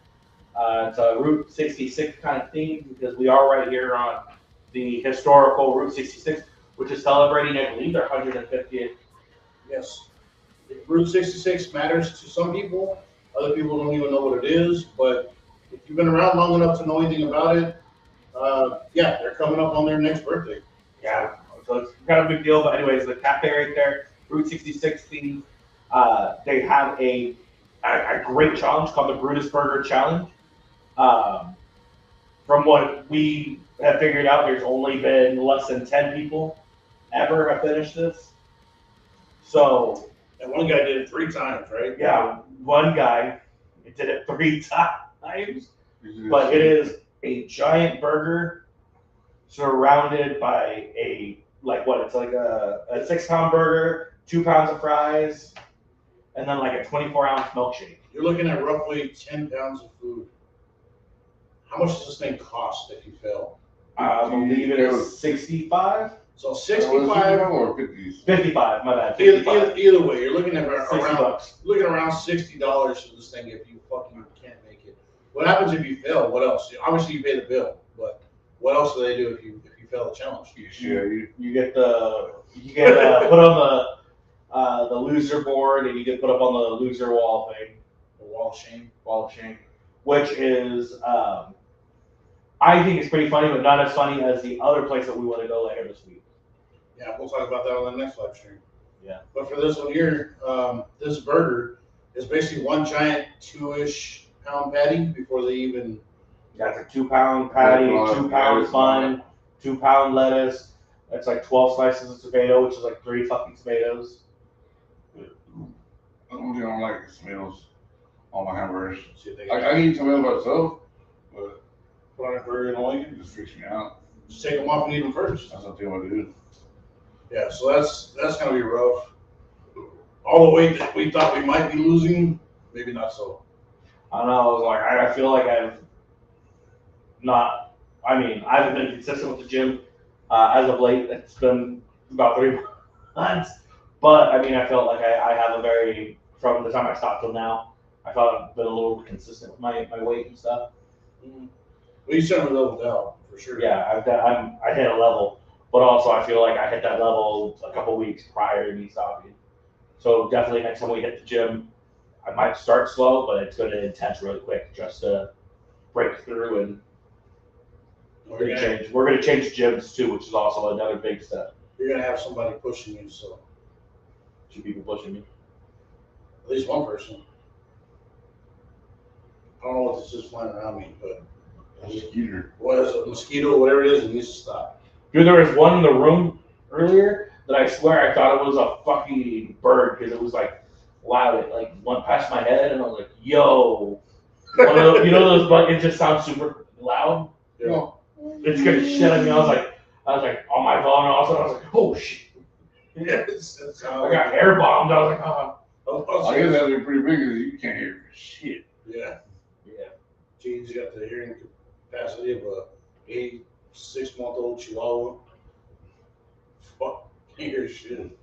It's a Route 66 kind of theme because we are right here on the historical Route 66, which is celebrating, I believe, their 150th. Yes. Route 66 matters to some people. Other people don't even know what it is. But if you've been around long enough to know anything about it, yeah, they're coming up on their next birthday. Yeah, so it's kind of a big deal. But anyways, the cafe right there, Route 66 theme, they have a great challenge called the Brutus Burger Challenge. From what we have figured out, there's only been less than 10 people ever have finished this. So, and one guy did it 3 times, right? Yeah, one guy did it 3 times. But it is a giant burger surrounded by it's like a 6-pound burger, 2 pounds of fries, and then like a 24-ounce milkshake. You're looking at roughly 10 pounds of food. How much does this thing cost if you fail? I believe it is 65. So 65 or 50? 55, my bad. 55. Either way, you're looking at around $60 for this thing if you fucking can't make it. What happens if you fail? What else? Obviously you pay the bill, but what else do they do if you fail the challenge? You get put on the loser board, and you get put up on the loser wall thing. The wall of shame. Wall of shame, which is I think it's pretty funny, but not as funny as the other place that we want to go later this week. Yeah, we'll talk about that on the next live stream. Yeah. But for this one here, this burger is basically one giant 2-ish pound patty before they even. Got the 2-pound patty, 2-pound bun, 2-pound lettuce. That's like 12 slices of tomato, which is like 3 fucking tomatoes. I don't like tomatoes on my hamburgers. See if they I can eat tomatoes myself, but put on a burger and all you it just freaks me out. just take them off and eat them first. That's something I want to do. Yeah, so that's gonna be rough. All the weight that we thought we might be losing, maybe not so. I don't know. I was like, I feel like I've not. I mean, I haven't been consistent with the gym as of late. It's been about 3 months, but I mean, I felt like I have a very from the time I stopped till now. I felt I've been a little consistent with my weight and stuff. Well, you certainly leveled out for sure. Yeah, I hit a level, but also I feel like I hit that level a couple weeks prior to me stopping. So definitely next time we hit the gym, I might start slow, but it's going to intense really quick just to break through and we're going to change gyms too, which is also another big step. You're gonna have somebody pushing you, so 2 people pushing me. at least one person. I don't know what this is flying around me, but Mosquito. what is it, mosquito, whatever it is, it needs to stop. Dude, there was one in the room earlier that I swear I thought it was a fucking bird because it was like loud. It like went past my head and I was like, yo. One of those, you know those bugs, it just sounds super loud. Yeah. It scared the shit out of me. I was like on my phone and all of a sudden I was like, oh shit. Yeah, I got air bombed. I was like, oh. I guess they're pretty big because you can't hear shit. Yeah. Yeah. Gene's got the hearing capacity of a 86-month-old Chihuahua. Fuck, can't hear shit.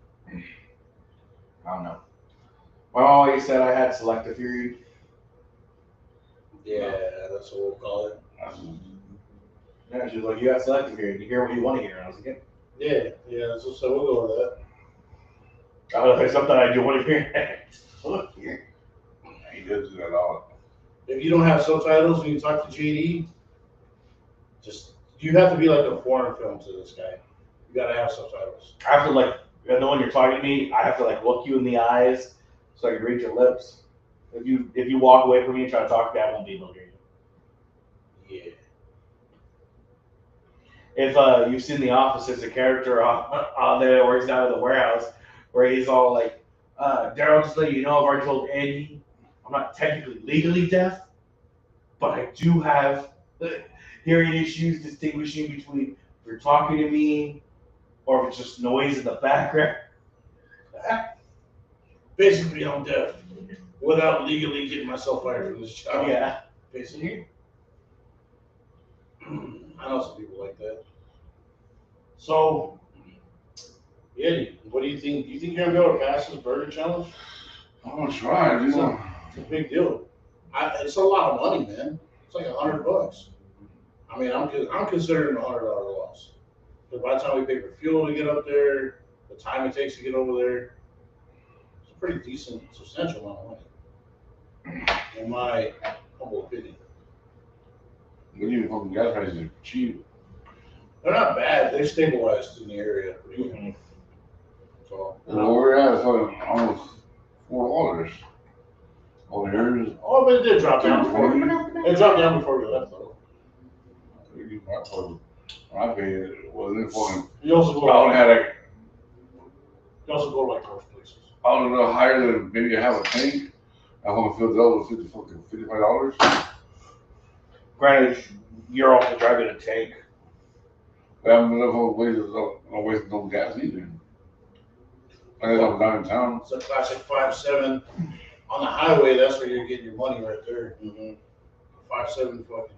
I don't know. My mom always said I had selective hearing. Yeah, that's what we'll call it. Yeah, she was like, you got selective hearing. You hear what you want to hear. And I was like, Yeah, so we'll go with that. I don't know if it's something I do want to hear. He does do that a lot. If you don't have subtitles when you talk to JD, just you have to be like a foreign film to this guy. You gotta have subtitles. I have to like, I know when you're talking to me, I have to like look you in the eyes so I can read your lips. If you walk away from me and try to talk to me, I won't be able to hear you. Yeah. If you've seen The Office, there's a character on there that works out of the warehouse where he's all like, Daryl, just let you know, I've already told Andy, I'm not technically legally deaf, but I do have hearing issues distinguishing between if you're talking to me or if it's just noise in the background. Basically, I'm deaf without legally getting myself fired from this job. Yeah. Basically. I know some people like that. So, Eddie, what do you think? Do you think you're gonna be able to pass this burger challenge? I'm gonna try, dude. It's a big deal. It's a lot of money, man. It's like $100. I mean, I'm considering $100 loss. Because by the time we pay for fuel to get up there, the time it takes to get over there, it's a pretty decent, substantial amount of money, in my humble opinion. But even fucking gas prices are cheap. They're not bad. They've stabilized in the area pretty good. Mm-hmm. So, And where we're at, it's like almost $4. Over here is oh, but it did drop down before. It dropped down before we left, though. when I paid it wasn't fucking. You also go. I only had like You also go to like those places. I don't know higher than maybe I have a tank. I want to fill it up with $55. Granted, you're also driving a tank. I haven't enough other places. I'm wasting no gas either. I guess I'm down in town. It's a classic 5.7 on the highway. That's where you're getting your money right there. 5.7 fucking.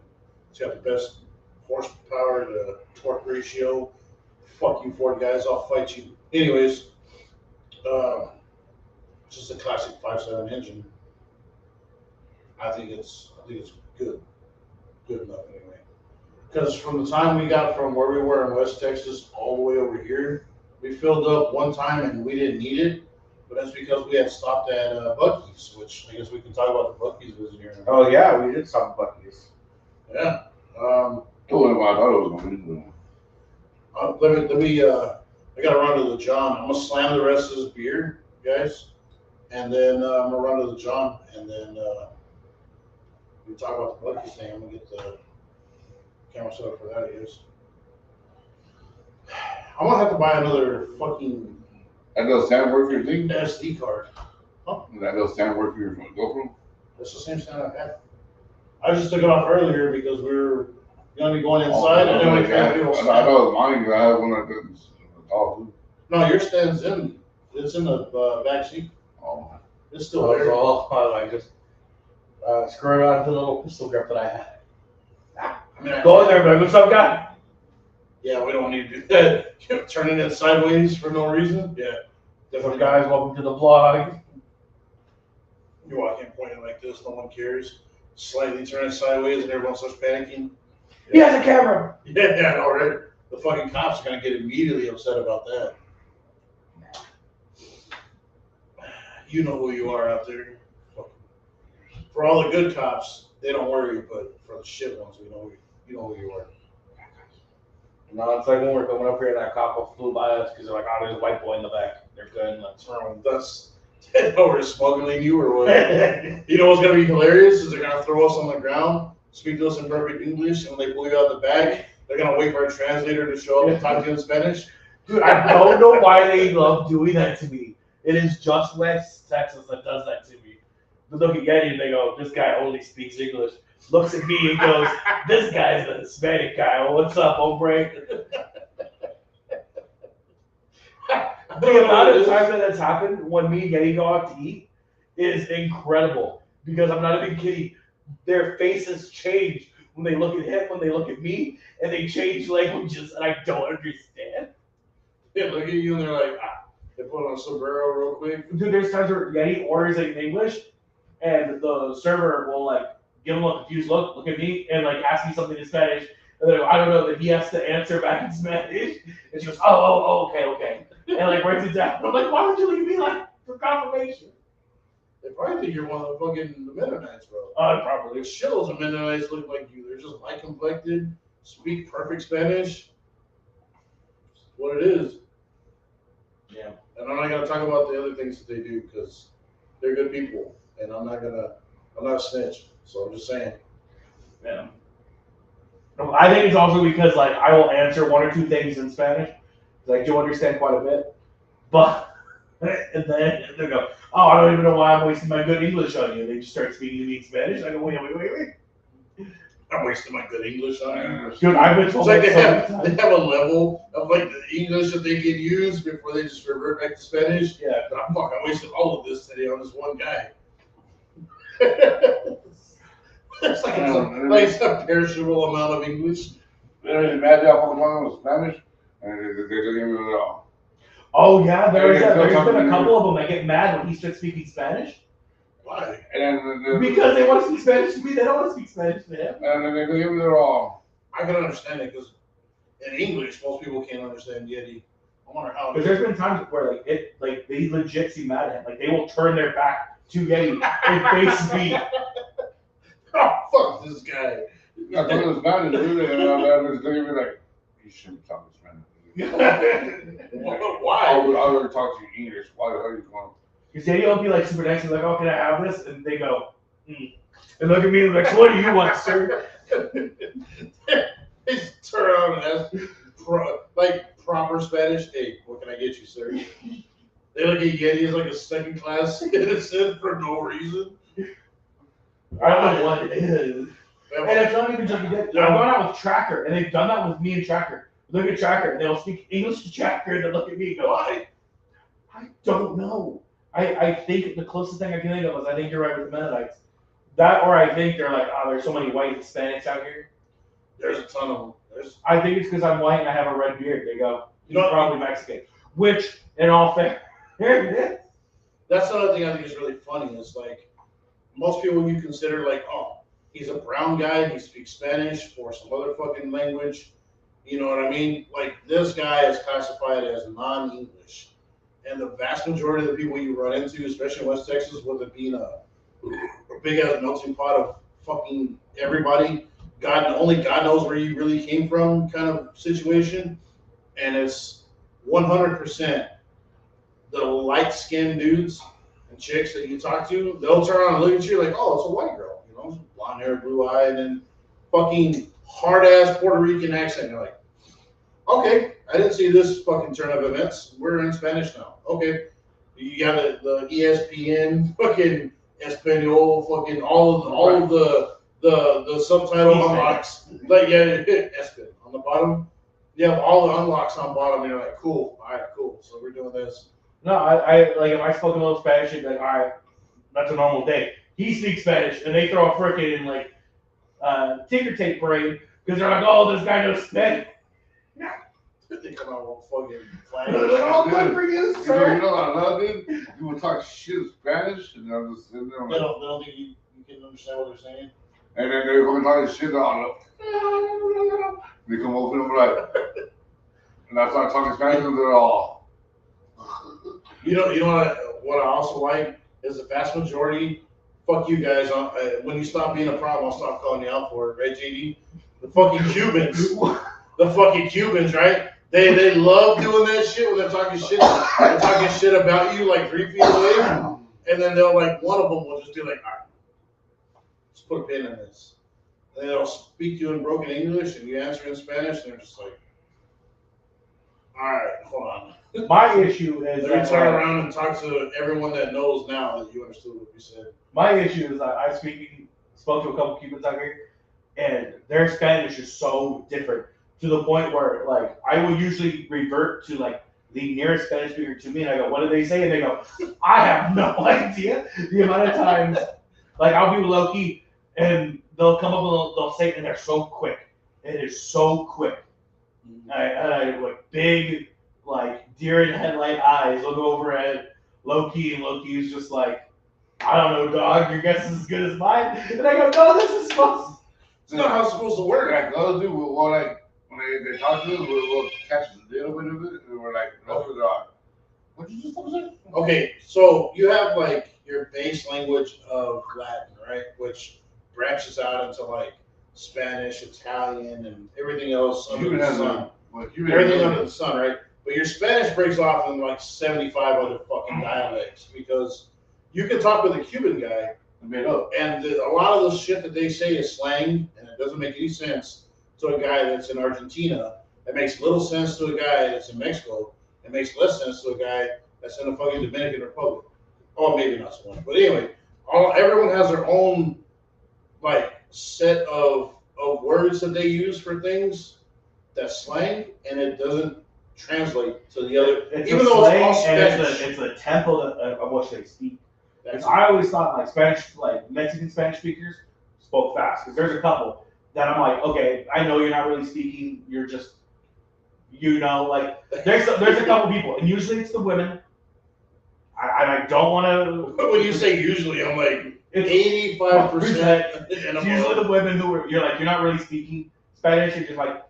It's got the best horsepower to torque ratio. Fuck you, Ford guys. I'll fight you. Anyways, just a classic 5.7 engine. I think it's good enough anyway. Because from the time we got from where we were in West Texas all the way over here, we filled up one time and we didn't need it. But that's because we had stopped at Buc-ee's, which I guess we can talk about the Buc-ee's visit here. Oh yeah, we did stop at Buc-ee's. Yeah. Told him I thought it was going to be. Let me I got to run to the John. I'm gonna slam the rest of this beer, guys, and then I'm gonna run to the John, and then we talk about the Bucky thing. I'm gonna get the camera set up for that. Yes. I'm gonna have to buy another fucking That little stand work for your thing? SD card. That little stand work for your GoPro? That's the same stand I have. I just took it off earlier because we were gonna be going inside, and then we can't do I know it's mine, because I have one like this. Too. No, your stand's in. It's in the back seat. Oh. It's still there. I just screw it onto the little pistol grip that I had. I mean, Go in there, man. What's up, guy? Yeah, we don't need to do that. Turning it sideways for no reason. Yeah. What's up, guys? Welcome to the vlog. You walk in pointing like this, no one cares. Slightly turn it sideways and everyone starts panicking. He has a camera. Yeah, I know, right? The fucking cops are gonna get immediately upset about that. You know who you are out there. For all the good cops, they don't worry, but for the shit ones, you know who you are. No, it's like when we're coming up here and that cop flew by us because they're like, oh, there's a white boy in the back. They're good. Let's run. That's we're smuggling you or what? You know what's gonna be hilarious is they're gonna throw us on the ground, speak to us in perfect English, and when they pull you out the bag, they're gonna wait for a translator to show up and talk to you in Spanish. Dude, I don't know why they love doing that to me. It is just West Texas that does that to me. They look at Yeti and they go, this guy only speaks English. Looks at me and goes, this guy's the Hispanic guy. Well, what's up, hombre? The amount of times that's happened when me and Yeti go out to eat is incredible. Because I'm not even kidding. Their faces change when they look at him, when they look at me, and they change languages, and I don't understand. They look at you and they're like, they put on a sombrero real quick. Dude, there's times where Yeti orders it in English, and the server will like give him a confused look at me, and like ask me something in Spanish, and then I don't know, that he has to answer back in Spanish, and she goes, oh, okay, and like writes it down. I'm like, why would you leave me like for confirmation? They probably think you're one of the fucking Mennonites, bro. Probably. There's shitloads of Mennonites look like you. They're just light complected, speak perfect Spanish. It's what it is. Yeah. And I'm not gonna talk about the other things that they do because they're good people, and I'm not a snitch. So I'm just saying. Yeah. I think it's also because like I will answer one or two things in Spanish, because I do understand quite a bit, but and then they go, oh, I don't even know why I'm wasting my good English on you. They just start speaking to me in Spanish. I go, wait. I'm wasting my good English on you. Dude, I've been told It's like that so many they times. have a level of like the English that they can use before they just revert back to Spanish. Yeah. But I wasted all of this today on this one guy. It's like it's a perishable amount of English. They're mad at all the time with Spanish, and they don't give me it all. Oh yeah, there's Yeah, been a couple of them that get mad when he starts speaking Spanish. Why? And then Because they want to speak Spanish to me, they don't want to speak Spanish to him. and then they give me it all. I can understand it because in English most people can't understand Yeti. I wonder how. Because there's been times where like they legit seem mad at him. Like they will turn their back to Yeti and face me. Oh, fuck this guy. I told them Spanish, dude, and they give me like, you shouldn't talk Spanish. Why? I would talk to you English. Why the hell are you going? Because Yeti will be like super nice and like, oh, can I have this? And they go, and look at me and like, so what do you want, sir? They just turn around and ask, proper Spanish. Hey, what can I get you, sir? They look at Yeti as like a second class citizen for no reason. I don't know what it is. And it's not even just I've gone out with Tracker, and they've done that with me and Tracker. Look at Tracker, and they'll speak English to Tracker, and then look at me and go, I don't know. I think the closest thing I can think of is I think you're right with the Mennonites. That, or I think they're like, oh, there's so many white Hispanics out here. There's a ton of them. I think it's because I'm white and I have a red beard. They go, You know you're probably Mexican. Which, in all fair, That's another thing I think is really funny. Is like most people you consider like, oh, he's a brown guy, he speaks Spanish or some other fucking language. You know what I mean? Like this guy is classified as non-English. And the vast majority of the people you run into, especially in West Texas, with it being a big ass melting pot of fucking everybody, only God knows where you really came from kind of situation. And it's 100% the light-skinned dudes and chicks that you talk to, they'll turn around and look at you like, oh, it's a white girl, you know, blonde hair, blue eye, and then fucking hard-ass Puerto Rican accent. You're like, okay, I didn't see this fucking turn of events. We're in Spanish now. Okay. You got the ESPN, fucking Espanol, fucking all of the subtitle unlocks. Like, yeah, Espan on the bottom. You have all the unlocks on bottom, and you're like, cool, all right, cool. So we're doing this. No, I like if I spoke a little Spanish, you'd be like, all right, that's a normal day. He speaks Spanish, and they throw a freaking like ticker tape parade because they're like, oh, this guy knows Spanish. They come out with fucking flag. Oh, good for you, sir. You know what I love, dude? You will talk shit in Spanish, and I'm just sitting there. They don't think you can understand what they're saying. And then they're going talking shit on them. They come over and I'm like, and I start talking Spanish, and they're all. You know what I also like is the vast majority. Fuck you guys. When you stop being a problem, I'll stop calling you out for it, right, JD? The fucking Cubans. The fucking Cubans, right? They love doing that shit when they're talking shit. They're talking shit about you like 3 feet away, and then they'll like one of them will just be like, all right, let's put a pin in this. And they'll speak to you in broken English, and you answer in Spanish, and they're just like, all right, hold on. My issue is They turn around and talk to everyone that knows now that you understood what we said. My issue is that I spoke to a couple Cubans out here, and their Spanish is so different to the point where, like, I will usually revert to, like, the nearest Spanish speaker to me, and I go, what do they say? And they go, I have no idea. The amount of times, like, I'll be low-key, and they'll come up and they'll say it, and they're so quick. It is so quick. And I like, big, like, deer in headlight eyes look over at low-key, and low-key is just like, I don't know, dog, your guess is as good as mine. And I go, no, this is supposed to. It's not how it's supposed to work. Like, those dudes will, like, when they talk to us, we'll catch a little bit of it, and we're like, what'd you just say? Okay, so you have like your base language of Latin, right? Which branches out into like Spanish, Italian, and everything else under the sun. Everything under the sun, right? But your Spanish breaks off in like 75 other fucking dialects because you can talk with a Cuban guy, and a lot of the shit that they say is slang, and it doesn't make any sense to a guy that's in Argentina. It makes little sense to a guy that's in Mexico. It makes less sense to a guy that's in the fucking Dominican Republic. Oh, maybe not so much. But anyway, everyone has their own like set of words that they use for things that's slang, and it doesn't translate to the other. It's even though it's all Spanish, Spanish. it's a tempo of what they speak. I always thought like Spanish, like Mexican Spanish speakers spoke fast because there's a couple that I'm like, okay, I know you're not really speaking, you're just, you know, like there's a couple people, and usually it's the women. I don't want to. When you say usually, I'm like 85%. It's usually the women who are, you're not really speaking Spanish, you're just like.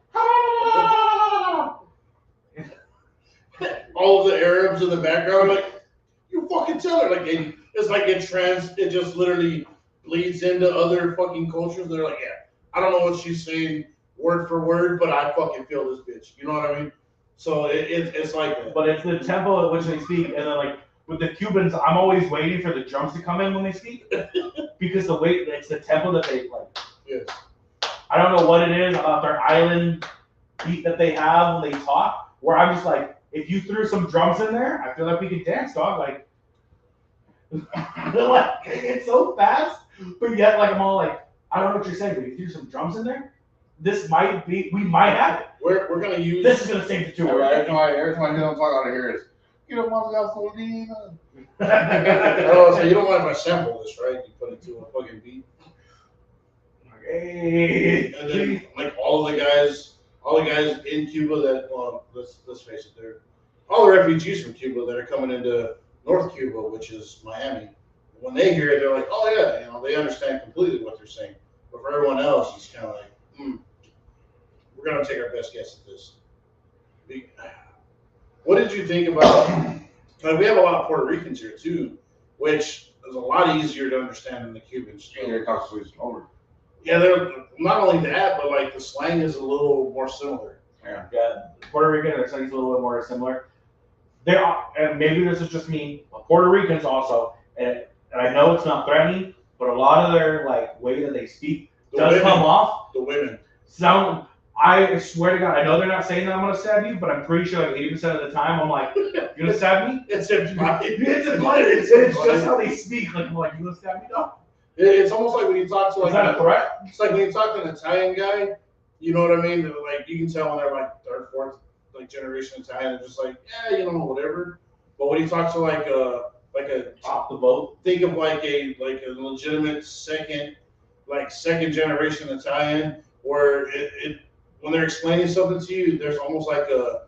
All of the Arabs in the background, like, you fucking tell her, like, it's like it just literally bleeds into other fucking cultures. They're like, yeah, I don't know what she's saying word for word, but I fucking feel this bitch. You know what I mean? So it's like that. But it's the tempo at which they speak, and then like with the Cubans, I'm always waiting for the drums to come in when they speak, because it's the tempo that they like. Yes. I don't know what it is about their island beat that they have when they talk, where I'm just like, if you threw some drums in there, I feel like we could dance, dog. Like, like it's so fast, but yet like I'm all like, I don't know what you're saying, but if you threw some drums in there, we might have it. We're gonna use this is gonna save the two. Every time I hear them talk out of here is, you don't want gasolina. Oh, so you don't mind if I sample this, right? You put it to a fucking beat. Hey. And then like all the guys in Cuba that, well, let's face it, all the refugees from Cuba that are coming into North Cuba, which is Miami. When they hear it, they're like, oh yeah, you know, they understand completely what they're saying. But for everyone else, it's kind of like, we're gonna take our best guess at this. What did you think about? Like, we have a lot of Puerto Ricans here too, which is a lot easier to understand than the Cubans. They're talking over. Yeah, they're not only that, but like the slang is a little more similar. Yeah, Puerto Rican or something's a little bit more similar. There are, and maybe this is just me, but Puerto Ricans also, and I know it's not threatening, but a lot of their like way that they speak does come off. The women Sound. I swear to God, I know they're not saying that I'm gonna stab you, but I'm pretty sure like 80% of the time I'm like, "You gonna stab me?" It's implied. It's implied. It's just how they speak. Like, I'm like, "You gonna stab me?" No. It's almost like when you talk to like Is that a threat? It's like when you talk to an Italian guy, you know what I mean? Like you can tell when they're like third, fourth, like generation Italian, they're just like, yeah, you know, whatever. But when you talk to like a Off the boat. think of like a legitimate second generation Italian, where it when they're explaining something to you, there's almost like a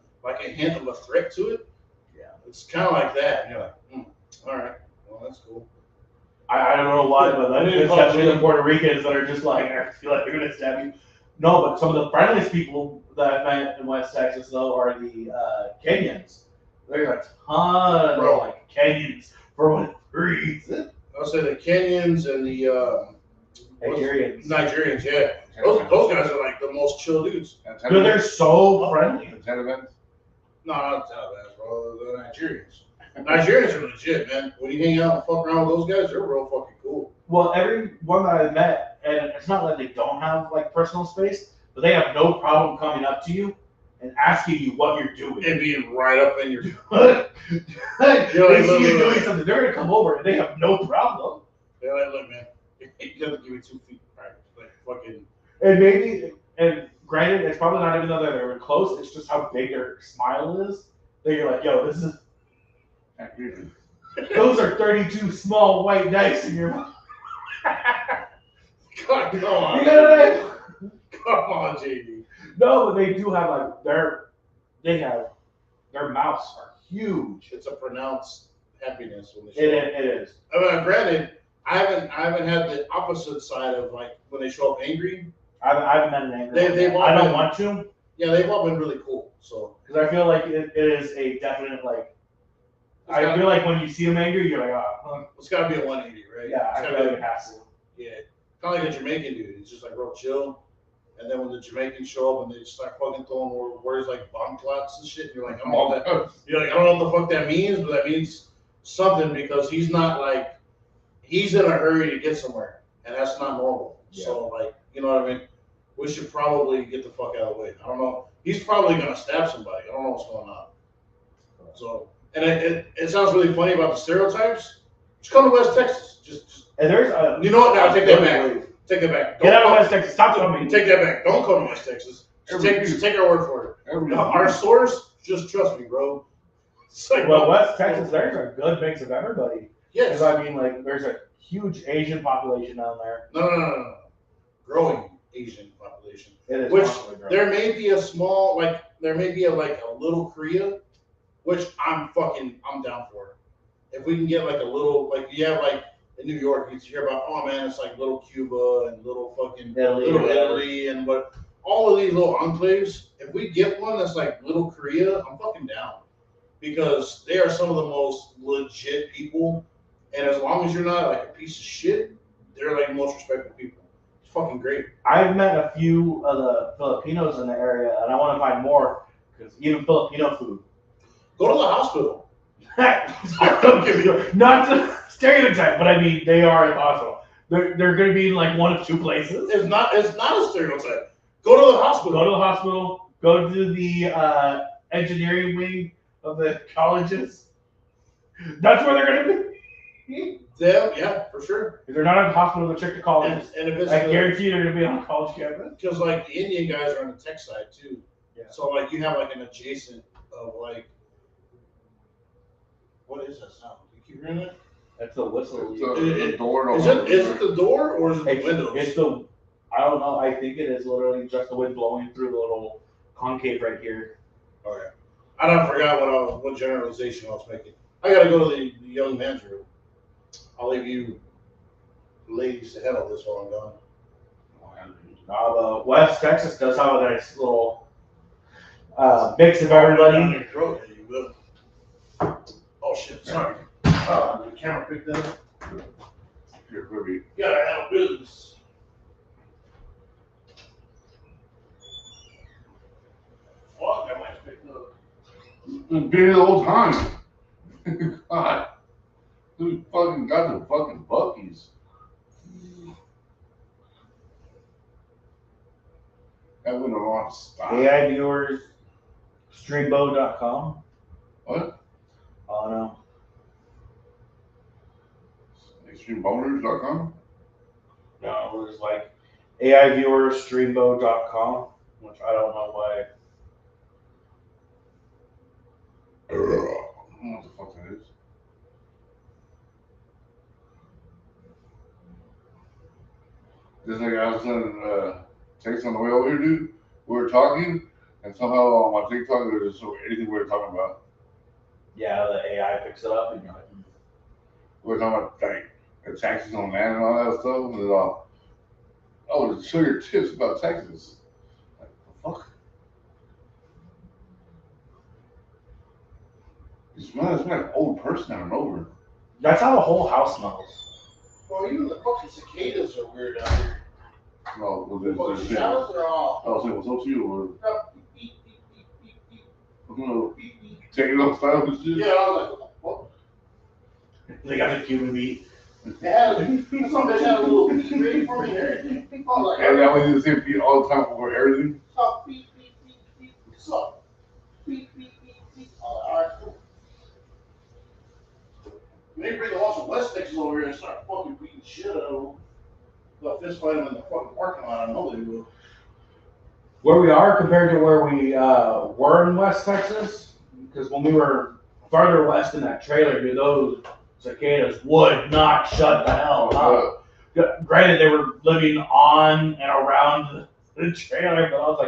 hint of a threat to it. Yeah. It's kind of like that. And you're like, all right, well that's cool. I don't know why, but it's definitely the Puerto Ricans that are just like, I feel like they're gonna stab you. No, but some of the friendliest people that I've met in West Texas though are the Kenyans. There's a ton of like Kenyans for whatever reason. I'll say the Kenyans and the Nigerians, yeah. Those guys are like the most chill dudes. Dude, they're so friendly. Taliban? No, not the Taliban, bro. The Nigerians. Nigerians are legit, man. When you hang out and fuck around with those guys, they're real fucking cool. Well, every one that I've met, and it's not that they don't have like personal space, but they have no problem coming up to you and asking you what you're doing. And being right up in your they see you doing something, they're gonna come over and they have no problem. They're like, look, man, you gotta give me 2 feet. Right? Like fucking. And maybe, and granted, it's probably not even though they're close, it's just how big their smile is. That you're like, yo, this is. Those are 32 small white dice in your mouth. God, come on. You know what I mean? Come on, JD. No, but they do have like their mouths are huge. It's a pronounced happiness when they show It up. is. I mean, granted, I haven't had the opposite side of like when they show up angry. I haven't met an angry one. I don't want to. Yeah, they've all been really cool. So because I feel like it is a definite like. I feel like when you see them angry, you're like, oh. It's got to be a 180, right? Yeah, I feel like it has to. Yeah, kind of like a Jamaican dude. It's just like real chill. And then when the Jamaicans show up and they just start fucking throwing words like bomb clots and shit, you're like, I don't know that. You're like, I don't know what the fuck that means, but that means something because he's not like he's in a hurry to get somewhere, and that's not normal. Yeah. So like, you know what I mean? We should probably get the fuck out of the way. I don't know. He's probably gonna stab somebody. I don't know what's going on. So, and it sounds really funny about the stereotypes. Just come to West Texas. Just. And there's you know what? Now take that back. Take it back. Get out of West Texas. Stop coming. Take that back. Don't come to West Texas. Just take our word for it. Our source, just trust me, bro. Like, well, West Texas, there's a good mix of everybody. Yes. Because I mean, like, there's a huge Asian population down there. No. Growing Asian population. It is. Which there may be a small, like, there may be a little Korea, which I'm down for. If we can get like a little, like, you have like. In New York, you hear about, oh man, it's like little Cuba and little fucking Italy and what all of these little enclaves. If we get one that's like little Korea, I'm fucking down because they are some of the most legit people. And as long as you're not like a piece of shit, they're like the most respectful people. It's fucking great. I've met a few of the Filipinos in the area, and I want to find more because even Filipino food. Go to the hospital. Not to stereotype, but I mean they are in the hospital. They're going to be in like one of two places. It's not a stereotype. Go to the hospital. Go to the hospital. Go to the engineering wing of the colleges. That's where they're going to be. Yeah, for sure. If they're not at the hospital, they'll check the colleges. And if it's I guarantee you they're going to be on the college campus. Because like the Indian guys are on the tech side too. Yeah. So like you have like an adjacent of like. What is that sound? You keep hearing that? That's the whistle. The door. Is it the door or is it the windows? It's the. I don't know. I think it is literally just the wind blowing through the little concave right here. Okay. I forgot what generalization I was making. I gotta go to the young man's room. I'll leave you ladies to handle this while I'm gone. West Texas does have a nice little mix of everybody. Oh shit, sorry. The camera picked that up. Here, where we? You gotta handle business. Been here the whole time. God. Who fucking got the fucking Buckies? That went a lot of stop. AI viewers, streambo.com. What? Oh no. Extremeboners.com? No, it was like AI viewers, streambo.com, which I don't know why. I don't know what the fuck that is. Just like I was telling text on the way over here, dude. We were talking, and somehow on my TikTok there was so anything we were talking about. Yeah, the AI picks it up and you're like, We were talking about like the taxes on land and all that stuff, and it's all, oh, show your tips about taxes. Like, the fuck? It smells like an old person out of nowhere. that's how the whole house smells. Well, even the fucking cicadas are weird out here. No, well, Well, there's the shadows are all. I was saying, what's up to you? Beep, beep, beep, beep, beep, Or, beep, beep. taking off style and shit? Yeah, I was like, what? They got the Cuban meat. They had some bitch had a little beep ready for me and everything. I was like, And that way you say beat all the time for everything. stop, beep, beep, beep, beep. Stop. Beep, beep, beep, beep. Alright, cool. Maybe bring a bunch of West Texas over here and start fucking beating shit out of them. But fist fight them in the fucking parking lot, I know they will. Where we are compared to where we were in West Texas, because when we were farther west in that trailer, dude, those cicadas would not shut the hell up. Granted, they were living on and around the trailer, but I was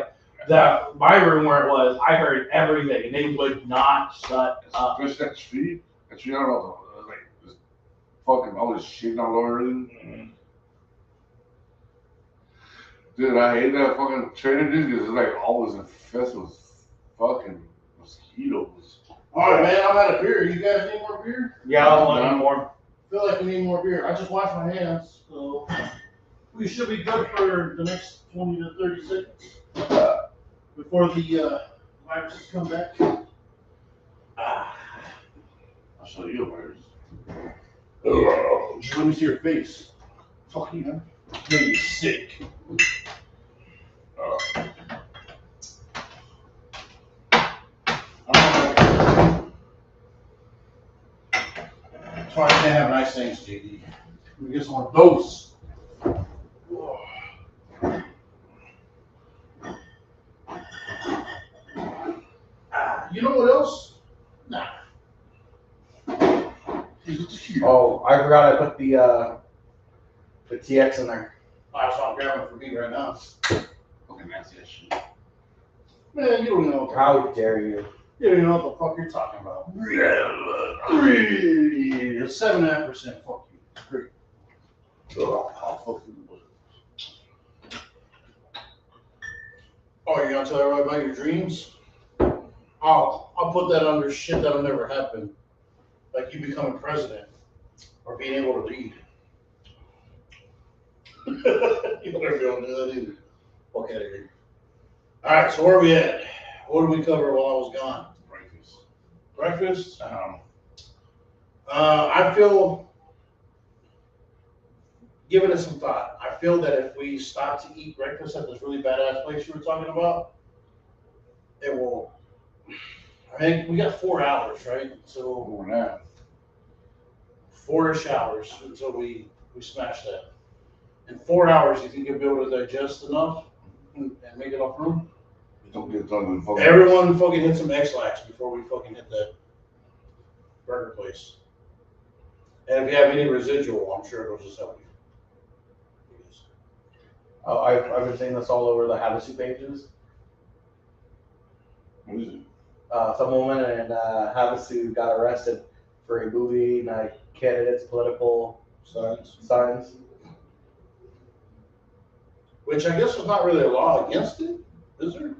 like, my room where it was, I heard everything, and they would not shut up. Especially that tree. That tree, I don't know, like, just fucking always shitting all over everything. Dude, I hate that fucking trailer, dude, because it's like always infested with fucking mosquitoes. Alright, man, I'm out of beer. You guys need more beer? Yeah, I want more. I feel like we need more beer. I just washed my hands, so we should be good for the next 20 to 30 seconds before the viruses come back. I'll show you a virus. Let me see your face. Fuck you, man. Made you sick. That's why I can't have nice things, JD. We get some more dose. You know what else? Nah. Oh, I forgot I put the TX in there. That's what I'm grabbing for me right now. Fucking nasty as shit. Man, you don't know. How dare you? You don't even know what the fuck you're talking about. 7.5%. Fuck you. It's great. I'll fuck you. Oh, you're gonna tell everybody about your dreams? I'll put that under shit that'll never happen. Like you becoming president or being able to read. You never gonna do that either. Fuck out of here. Alright, so where are we at? What did we cover while I was gone? Breakfast. Breakfast? I I feel, giving it some thought, I feel that if we stop to eat breakfast at this really badass place you were talking about, it will, I mean, we got 4 hours, right? So More than that. 4-ish hours until we smash that. In 4 hours, you think you'll be able to digest enough and make enough room? Don't get done with fucking. Everyone fucking hit some X-Lax before we fucking hit that burger place. And if you have any residual, I'm sure it'll just help you. Oh, I've been seeing this all over the Havasu pages. What is it? Some woman in Havasu got arrested for removing a candidate's political signs. Which I guess was not really a law against it, is there?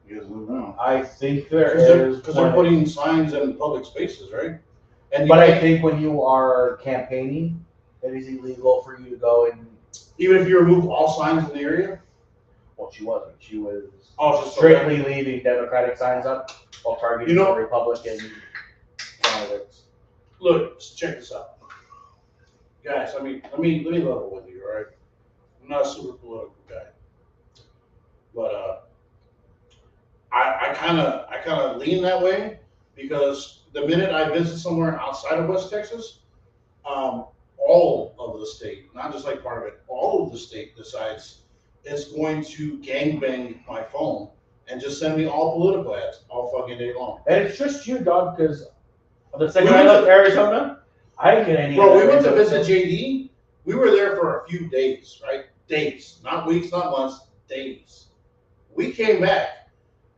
Yes, I don't know. I think there is. Because they're putting signs in public spaces, right? And But I think when you are campaigning, it is illegal for you to go and. even if you remove all signs in the area, Well, she wasn't. She was just strictly leaving Democratic signs up while targeting the Republican candidates. Look, check this out, guys. I mean, let me level with you, all right? I'm not a super political guy, but I kind of lean that way because the minute I visit somewhere outside of West Texas, all of the state, not just like part of it, all of the state decides it's going to gangbang my phone and just send me all political ads all fucking day long. And it's just you, dog, because the second I left Arizona, I didn't get any. Bro, we went to visit JD. We were there for a few days, right? Days, not weeks, not months, days. We came back.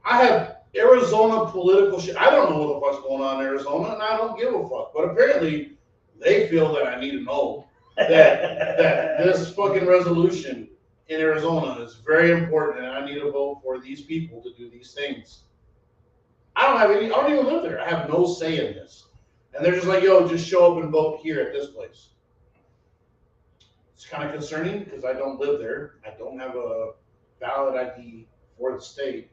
I have Arizona political shit. I don't know what the fuck's going on in Arizona, and I don't give a fuck. But apparently, they feel that I need to know that this fucking resolution in Arizona is very important, and I need to vote for these people to do these things. I don't even live there. I have no say in this. And they're just like, yo, just show up and vote here at this place. It's kind of concerning because I don't live there. I don't have a valid ID for the state.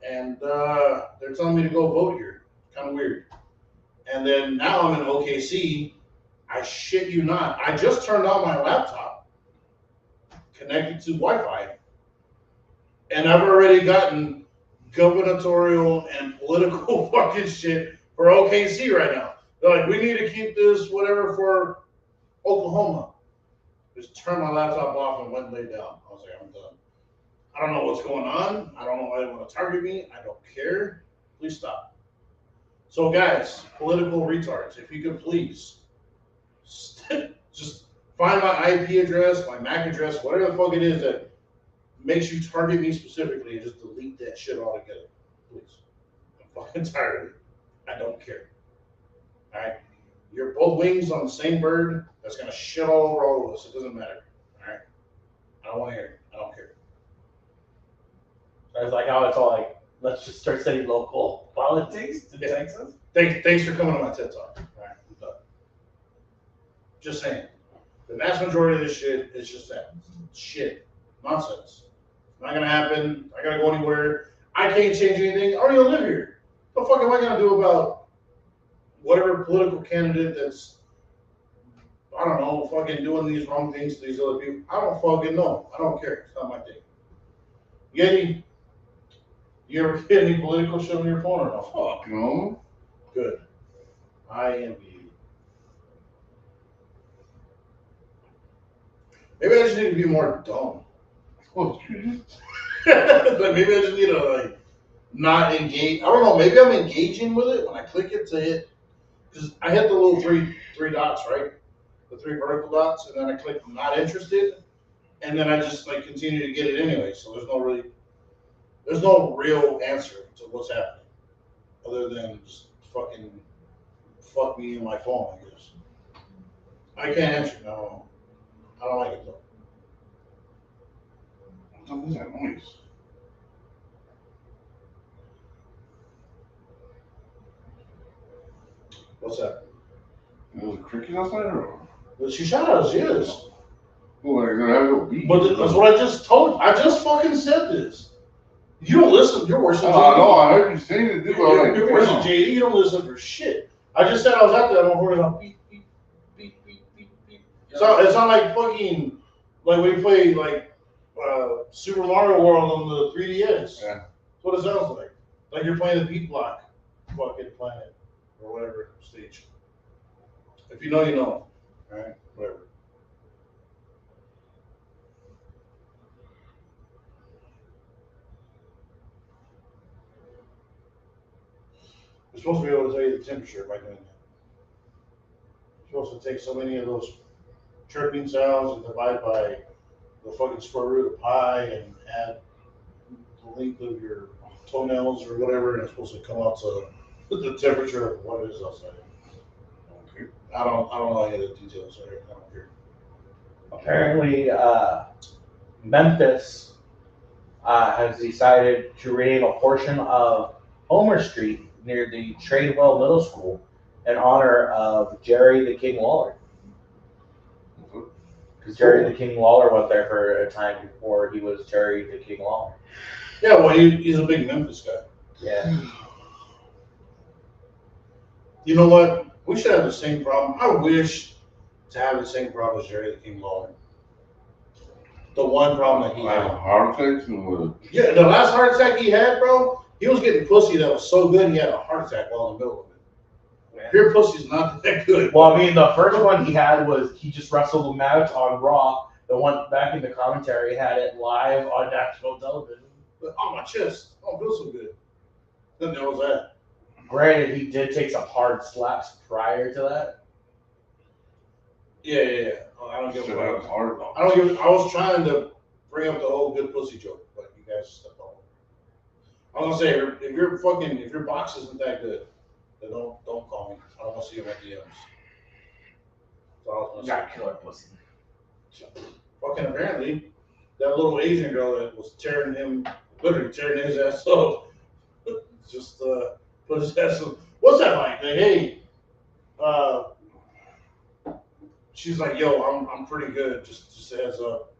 And they're telling me to go vote here. Kind of weird. And then now I'm in OKC. I shit you not. I just turned on my laptop, connected to Wi-Fi, and I've already gotten gubernatorial and political fucking shit for OKC right now. They're like, we need to keep this whatever for Oklahoma. Just turned my laptop off and went and laid down. I was like, I'm done. I don't know what's going on. I don't know why they want to target me. I don't care. Please stop. So guys, political retards, if you could please just find my IP address, my MAC address, whatever the fuck it is that makes you target me specifically, and just delete that shit altogether, please. I'm fucking tired of it. I don't care. All right, you're both wings on the same bird. That's gonna shit all over all of us. It doesn't matter. All right, I don't want to hear it. I don't care. I was like, how it's all like, let's just start studying local politics to Texas. Thanks for coming on my TED Talk. All right, I'm done. Just saying, the vast majority of this shit is just that shit, nonsense. Not gonna happen. I gotta go anywhere. I can't change anything. I already live here. What the fuck am I gonna do about whatever political candidate that's, I don't know, fucking doing these wrong things to these other people? I don't fucking know. I don't care. It's not my thing. Yeti, you ever get any political shit on your phone or no? Fuck no. Good. I envy you. Maybe I just need to be more dumb. Oh, Like maybe I just need to like not engage. I don't know. Maybe I'm engaging with it when I click it to hit, because I hit the little three dots, right? The three vertical dots, and then I click not interested, and then I just like continue to get it anyway. So there's no real answer to what's happening, other than just fucking fuck me in my phone, I guess. I can't answer. No, I don't like it though. What is that noise? What's that? There's a cricket outside or? Well, she shot us, yes. Oh, they're gonna have no beat. But that's what I just told you. I just fucking said this. You don't listen. You're worse than JD. I know. I heard you saying it. You're worse than JD. You don't listen for shit. I just said I was out there. I'm over like beep, beep, beep, beep, beep, beep. It's not like fucking, like when you play like Super Mario World on the 3DS. Yeah. That's what it sounds like. Like you're playing the beat block fucking planet or whatever stage. If you know, you know. All right, whatever. You're supposed to be able to tell you the temperature by doing that. You're supposed to take so many of those chirping sounds and divide by the fucking square root of pi and add the length of your toenails or whatever, and it's supposed to come out to the temperature of what it is outside. Okay. I don't know any of the details. I don't care. Apparently, Memphis has decided to rename a portion of Homer Street near the Tradewell Middle School in honor of Jerry the King Waller. Because Jerry the King Lawler went there for a time before he was Jerry the King Lawler. Yeah, well, he's a big Memphis guy. Yeah. You know what? We should have the same problem. I wish to have the same problem as Jerry the King Lawler. The one problem that he had. Heart attacks or Yeah, the last heart attack he had, bro, he was getting pussy that was so good he had a heart attack while in the middle of it. Your pussy's not that good. Well, I mean, the first one he had was he just wrestled him out on Raw. The one back in the commentary had it live on national television. But on my chest. Oh, it feels so good. Nothing else that. Granted, he did take some hard slaps prior to that. Yeah. Oh, I don't give a that fuck. hard. I was trying to bring up the whole good pussy joke, but you guys stepped on it. I was gonna say if your box isn't that good, then don't call me. I don't want to see you in my DMs. That's all I was gonna say. Got killer pussy. Fucking apparently, that little Asian girl that was literally tearing his ass up, just put his ass up. What's that like? Hey, she's like, yo, I'm pretty good. Just a heads up.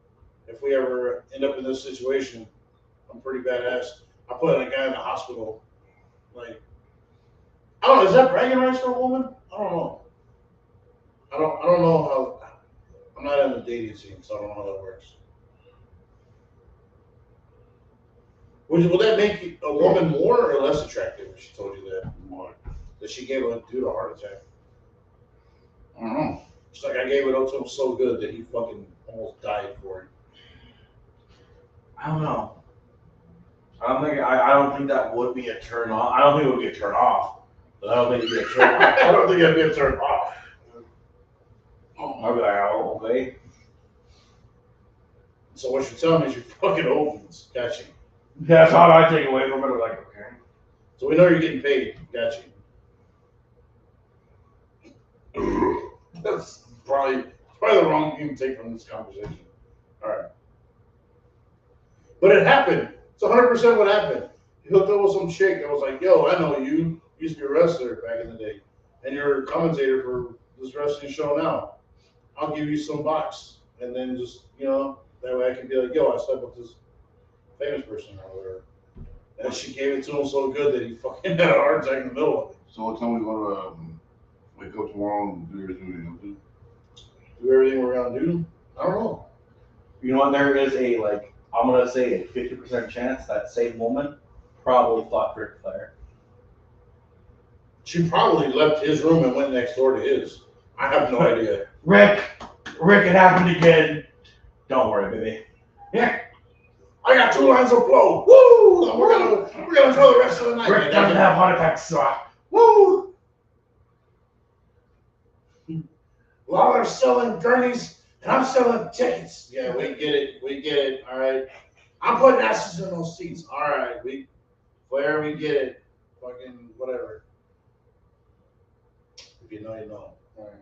If we ever end up in this situation, I'm pretty badass. I put a guy in the hospital. Like, I don't know. Is that bragging rights for a woman? I don't know. I don't know how. I'm not in the dating scene, so I don't know how that works. Would that make a woman more or less attractive if she told you that? What? That she gave a dude a heart attack? I don't know. It's like I gave it up to him so good that he fucking almost died for it. I don't know. I don't think that would be a turn off. I don't think it would be a turn off. But I don't think it'd be a turn off. I don't think it'd be a turn off. I'd be like, oh, okay. So what you're telling me is you're fucking opens. Got you. That's all I take away from it. I'm like, okay. So we know you're getting paid. Got you. That's probably the wrong thing to take from this conversation. All right. But it happened. It's 100% what happened. He hooked up with some chick that was like, yo, I know you. You used to be a wrestler back in the day. And you're a commentator for this wrestling show now. I'll give you some box. And then just, that way I can be like, yo, I slept with this famous person or whatever. And she gave it to him so good that he fucking had a heart attack in the middle of it. So what time we gonna wake up tomorrow and do everything we're gonna do? Do everything we're gonna do? I don't know. You know what? There is I'm gonna say a 50% chance that same woman probably fought Ric Flair. She probably left his room and went next door to his. I have no idea. Rick, it happened again. Don't worry, baby. Yeah. I got 2 lines of blow. Woo! We're gonna go the rest of the night. Rick doesn't have heart attacks, so woo! Lawler's selling gurneys and I'm selling tickets. Yeah, we get it. All right. I'm putting asses in those seats. All right, Flair, we get it. Fucking whatever. If you know, you know. All right.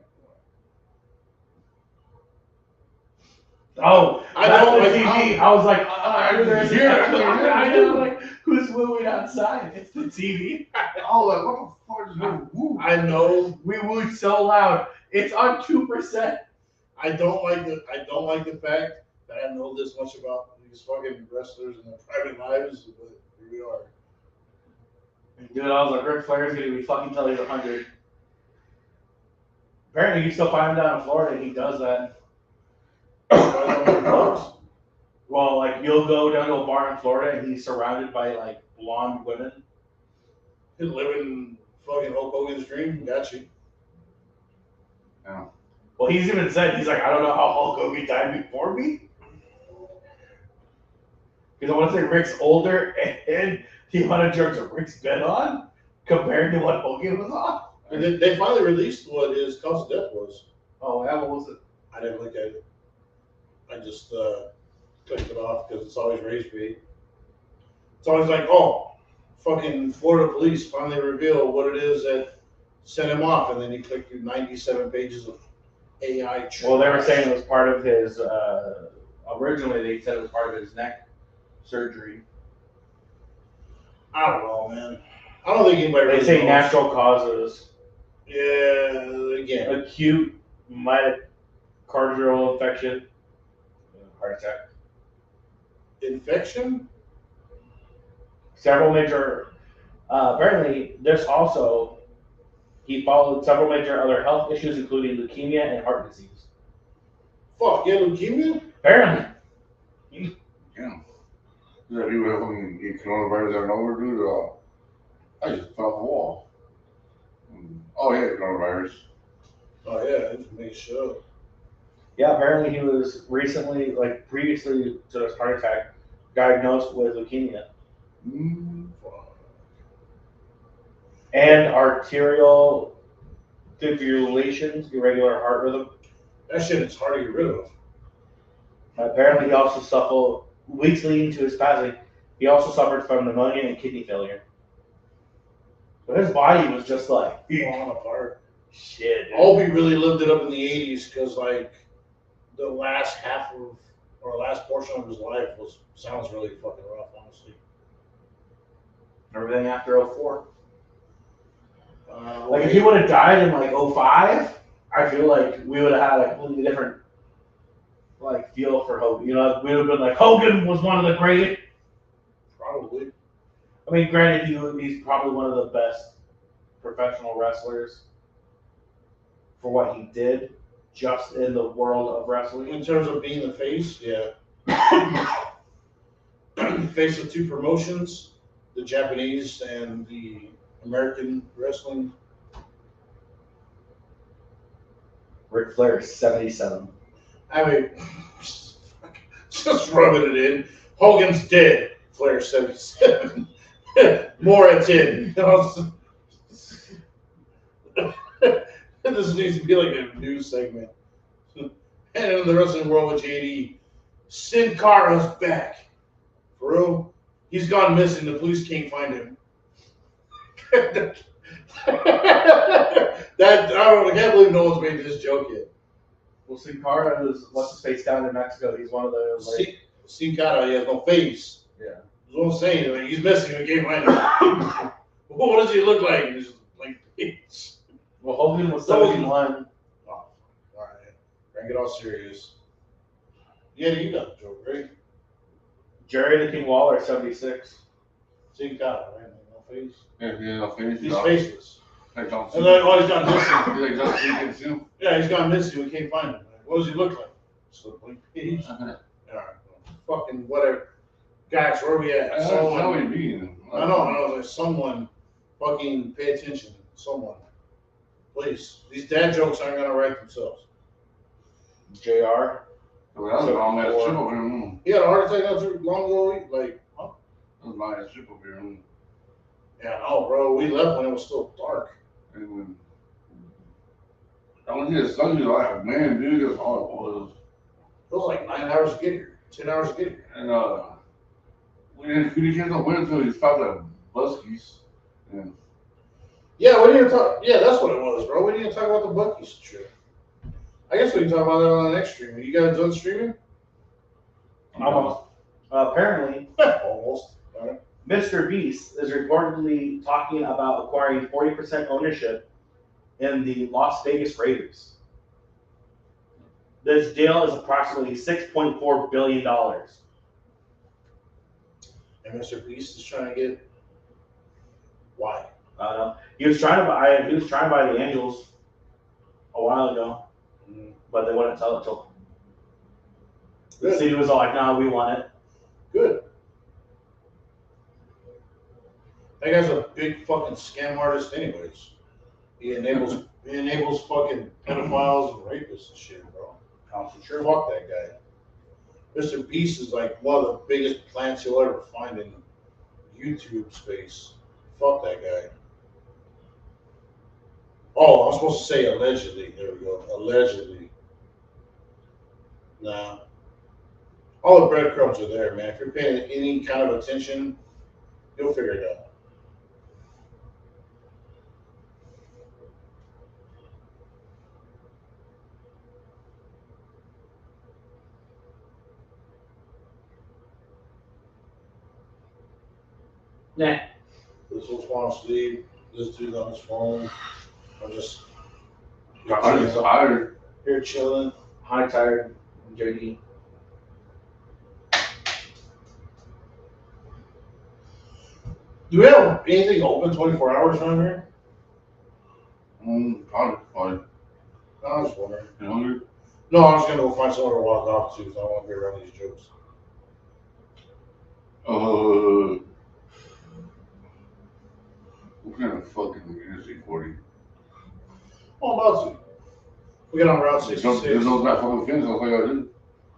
Oh, I that's know, the like, TV. I was like, I know, like, who's wooing outside? It's the TV. Oh, like, what the fuck is that? Woo. I know. We wooed so loud. It's on 2%. I don't like the fact that I know this much about these fucking wrestlers and their private lives, but here we are. Dude, I was like, Ric Flair's gonna be fucking till he's 100. Apparently, you still find him down in Florida, and he does that. Well, like, you'll go down to a bar in Florida, and he's surrounded by, like, blonde women. He's living fucking Hulk Hogan's dream. Got you. Yeah. Well, he's even said, he's like, I don't know how Hulk Hogan died before me. Because I want to say Rick's older, and the amount of drugs that Rick's been on compared to what Hogan was on. And they finally released what his cause of death was. Oh, yeah, what was it? I didn't look at it. I just clicked it off because it's always rage bait. It's always like, oh, fucking Florida police finally reveal what it is that sent him off, and then you click through 97 pages of AI trash. Well, they were saying it was part of his, originally they said it was part of his neck surgery. I don't know, man. I don't think anybody really They say knows. natural causes. Yeah, again. Acute myocardial infection. heart attack. Infection? Several major. Apparently, this also he followed several major other health issues, including leukemia and heart disease. Fuck, yeah, leukemia? Apparently, Yeah. Yeah, people have fucking get coronavirus out of nowhere, dude. I just fell off the wall. Oh, yeah, coronavirus. Oh, yeah, just make sure. yeah. Apparently, he was recently, like previously to this heart attack, diagnosed with leukemia and arterial fibrillations, irregular heart rhythm. That shit is hard to get rid of. Apparently, he also suffered weeks leading to his passing. He also suffered from pneumonia and kidney failure. But his body was just like Falling apart. shit. Dude. I hope he really lived it up in the 80s because, like, the last half of, or last portion of his life sounds really fucking rough, honestly. Everything after 04. Well, Like if he would have died in like 05, I feel like we would have had a completely different like feel for Hogan. You know, we would have been like Hogan was one of the great. Probably. I mean, granted, he's probably one of the best professional wrestlers for what he did just in the world of wrestling. In terms of being the face, yeah. Face of two promotions, the Japanese and the American wrestling. Ric Flair is 77. I mean, just rubbing it in. Hogan's dead. Flair 77. More at 10. This needs to be like a news segment. And in the wrestling world with JD, Sin Cara's back. For real? He's gone missing. The police can't find him. I can't believe no one's made this joke yet. Well, Sin Cara is what's his face down in Mexico. He's one of the like. Sin Cara, he has no face. Yeah. That's what I'm saying. Like, he's missing. We can't find him. What does he look like? He's like, bitch. Well, Hogan was 71. Oh, all right. Bring it all serious. Yeah, you got the joke, right? Jerry the King Waller, 76. Sin Cara, right? No face. Yeah, no finish. He's faceless. Like John And Cena. then, oh, he's gone missing. He's like John Cena too. Yeah, he's gone missing. We can't find him. Like, what does he look like? Just look like Paige. All right. Fucking whatever. Guys, where are we at? That's how we mean. I know. Like, someone fucking pay attention. Someone. Please. These dad jokes aren't going to write themselves. JR. Well, that was a long ass trip over here. He had a heart attack not too long ago. Like, huh? That was a long ass trip over here. Yeah, no, bro. We left when it was still dark. And when I went to the sun, he was like, man, dude, that's all it was. It was like 9 hours to get here. 10 hours to get here. And we didn't get no wind until we stopped at Buskies. And Yeah, we didn't talk. Yeah, that's what it was, bro. We didn't talk about the Buc-ee's trip. I guess we can talk about that on the next stream. You guys done streaming? Almost. Apparently, Almost. All right. Mr. Beast is reportedly talking about acquiring 40% ownership in the Las Vegas Raiders. This deal is approximately $6.4 billion. And Mr. Beast is trying to get. Why? I don't know. He was trying to buy the Angels a while ago, but they wouldn't sell it till the Good. city was all like, "No, we want it." Good. That guy's a big fucking scam artist, anyways. He enables fucking pedophiles and rapists and shit, bro. Sure, fuck that guy. Mr. Beast is like one of the biggest plants you'll ever find in YouTube space. Fuck that guy. Oh, I'm supposed to say allegedly. There we go. Allegedly. Nah. All the breadcrumbs are there, man. If you're paying any kind of attention, you'll figure it out. Nah. This one's falling asleep. This dude's on his phone. I'm just I'm just tired. here chilling. I'm tired. JD. Do we have anything open 24 hours around here? Probably fine. No, I was just wondering. You hungry? No, I was gonna go find somewhere to walk off to, so I don't want to be around these jokes. What kind of fucking music for you? Well, I'm about to. We get on Route There's 66. no that fucking fence. That's all I gotta do.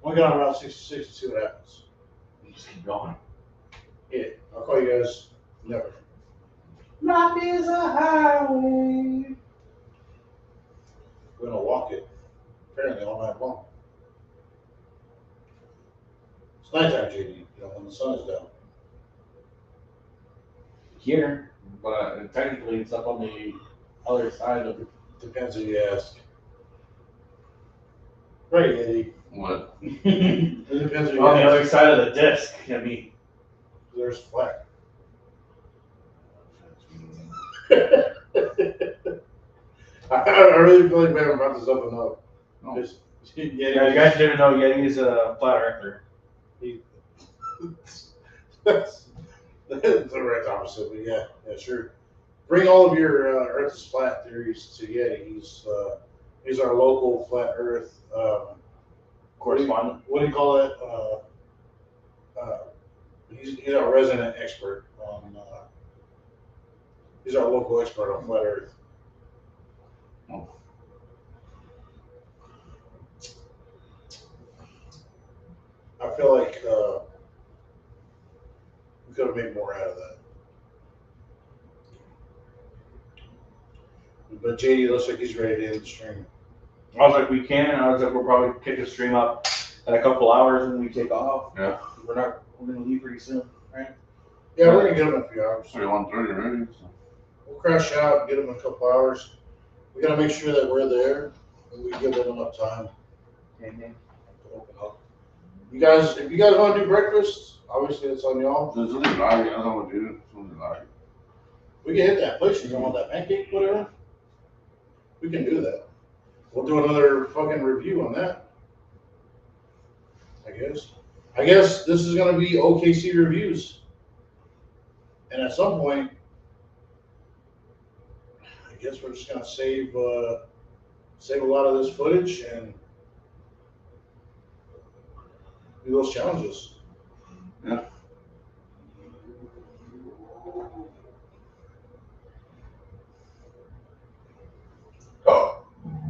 We get on Route 66 to see what happens. Just keep going. Yeah, I'll call you guys. Never. Life is a highway. We're gonna walk it. Apparently all night long. It's nighttime, JD. You know, when the sun is down. Here, but technically it's up on the other side of it. Depends who you ask. Right, Eddie. What? It depends who you On the ask. other side of the disc. I mean, There's flat. I really feel like we haven't brought this up enough. No. Just- yeah, you guys didn't know Yeti's a flat earther. That's the right opposite, but yeah, sure. Bring all of your Earth is flat theories to Yeti. He's our local flat Earth Correspondent. What do you call it? He's our resident expert on. He's our local expert on flat Earth. Oh. I feel like we could have made more out of that. But JD looks like he's ready to end the stream. I was like, we can. I was like, we'll probably kick the stream up in a couple hours when we take off. Yeah. We're gonna leave pretty soon, right? Yeah, we're gonna get him in a few hours. 1:30 already. So. We'll crash out and get him in a couple hours. We gotta make sure that we're there and we give them enough time Mm-hmm. to open up. You guys, if you guys want to do breakfast, obviously it's on y'all. There's something live. I don't want to do it. Something live. We can hit that place. You don't want that pancake, whatever. We can do that. We'll do another fucking review on that. I guess this is gonna be OKC reviews. And at some point, I guess we're just gonna save a lot of this footage and do those challenges. Yeah.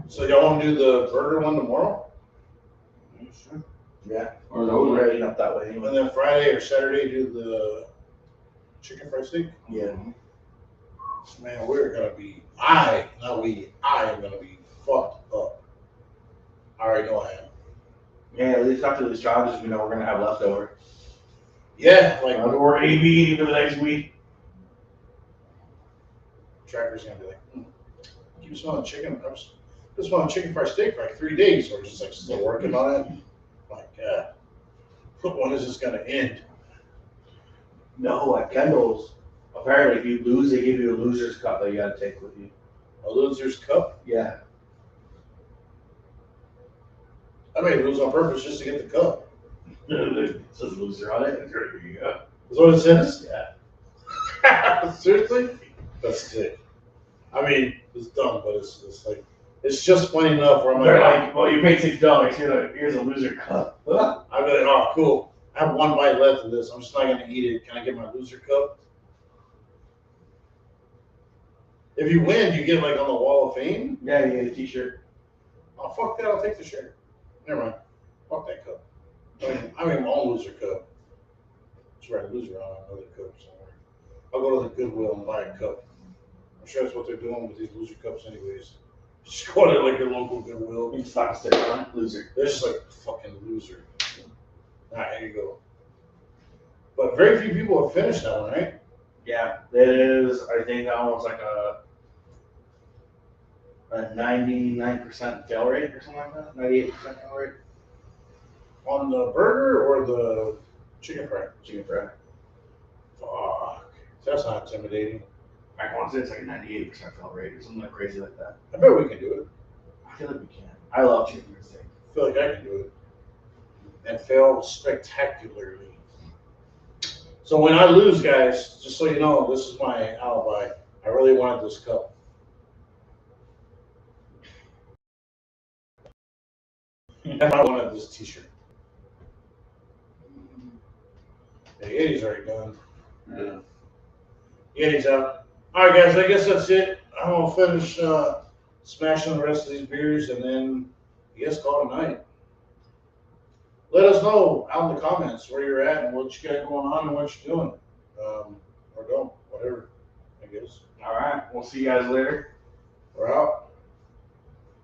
So y'all want to do the burger one tomorrow? Sure. Yeah. Or We're those. ready up that way anyway. And then Friday or Saturday do the chicken fried steak? Yeah. Man, we're gonna be I am gonna be fucked up. I already know I am. Yeah, at least after these challenges, we know we're gonna have leftover. Yeah, like Or AB for the next week. Tracker's gonna be like, keep smelling chicken. I was just smelling chicken fried steak for like 3 days. So we're just like still working on it. Like, when is this gonna end? No, at Kendall's, apparently if you lose, they give you a loser's cup that you gotta take with you. A loser's cup? Yeah. I may lose on purpose just to get the cup. It says loser on it. There you go. Is that what it says? Yeah. Seriously? That's sick. I mean, it's dumb, but it's like, it's just funny enough where I'm They're like, like, well, you paid $6. Here's a loser cup. I'd be like, oh, cool. I have one bite left of this. I'm just not gonna eat it. Can I get my loser cup? If you win, you get like on the wall of fame. Yeah, you get a t-shirt. Oh, fuck that. I'll take the shirt. Never mind. Fuck that cup. I mean, my own loser cup. Just write loser on another cup somewhere. I'll go to the Goodwill and buy a cup. I'm sure that's what they're doing with these loser cups anyways. Just go to like your local Goodwill. You slap a sticker on it, loser. They're just like, fucking loser. Alright, here you go. But very few people have finished that one, right? Yeah, it is. I think almost like a 99% fail rate or something like that. 98% fail rate. On the burger or the chicken fry? Chicken fry. Fuck. That's not intimidating. I want to say it's like a 98% fail rate or something like crazy like that. I bet we can do it. I feel like we can. I love chicken fry steak. I feel like I can do it. And fail spectacularly. So when I lose, guys, just so you know, this is my alibi. I really wanted this cup. I wanted this T-shirt. The Yeti's already done. Yeah. Yeti's out. All right, guys. I guess that's it. I'm gonna finish smashing the rest of these beers, and then I guess call it a night. Let us know out in the comments where you're at and what you got going on and what you're doing, or don't, whatever. I guess All right. We'll see you guys later. we're out.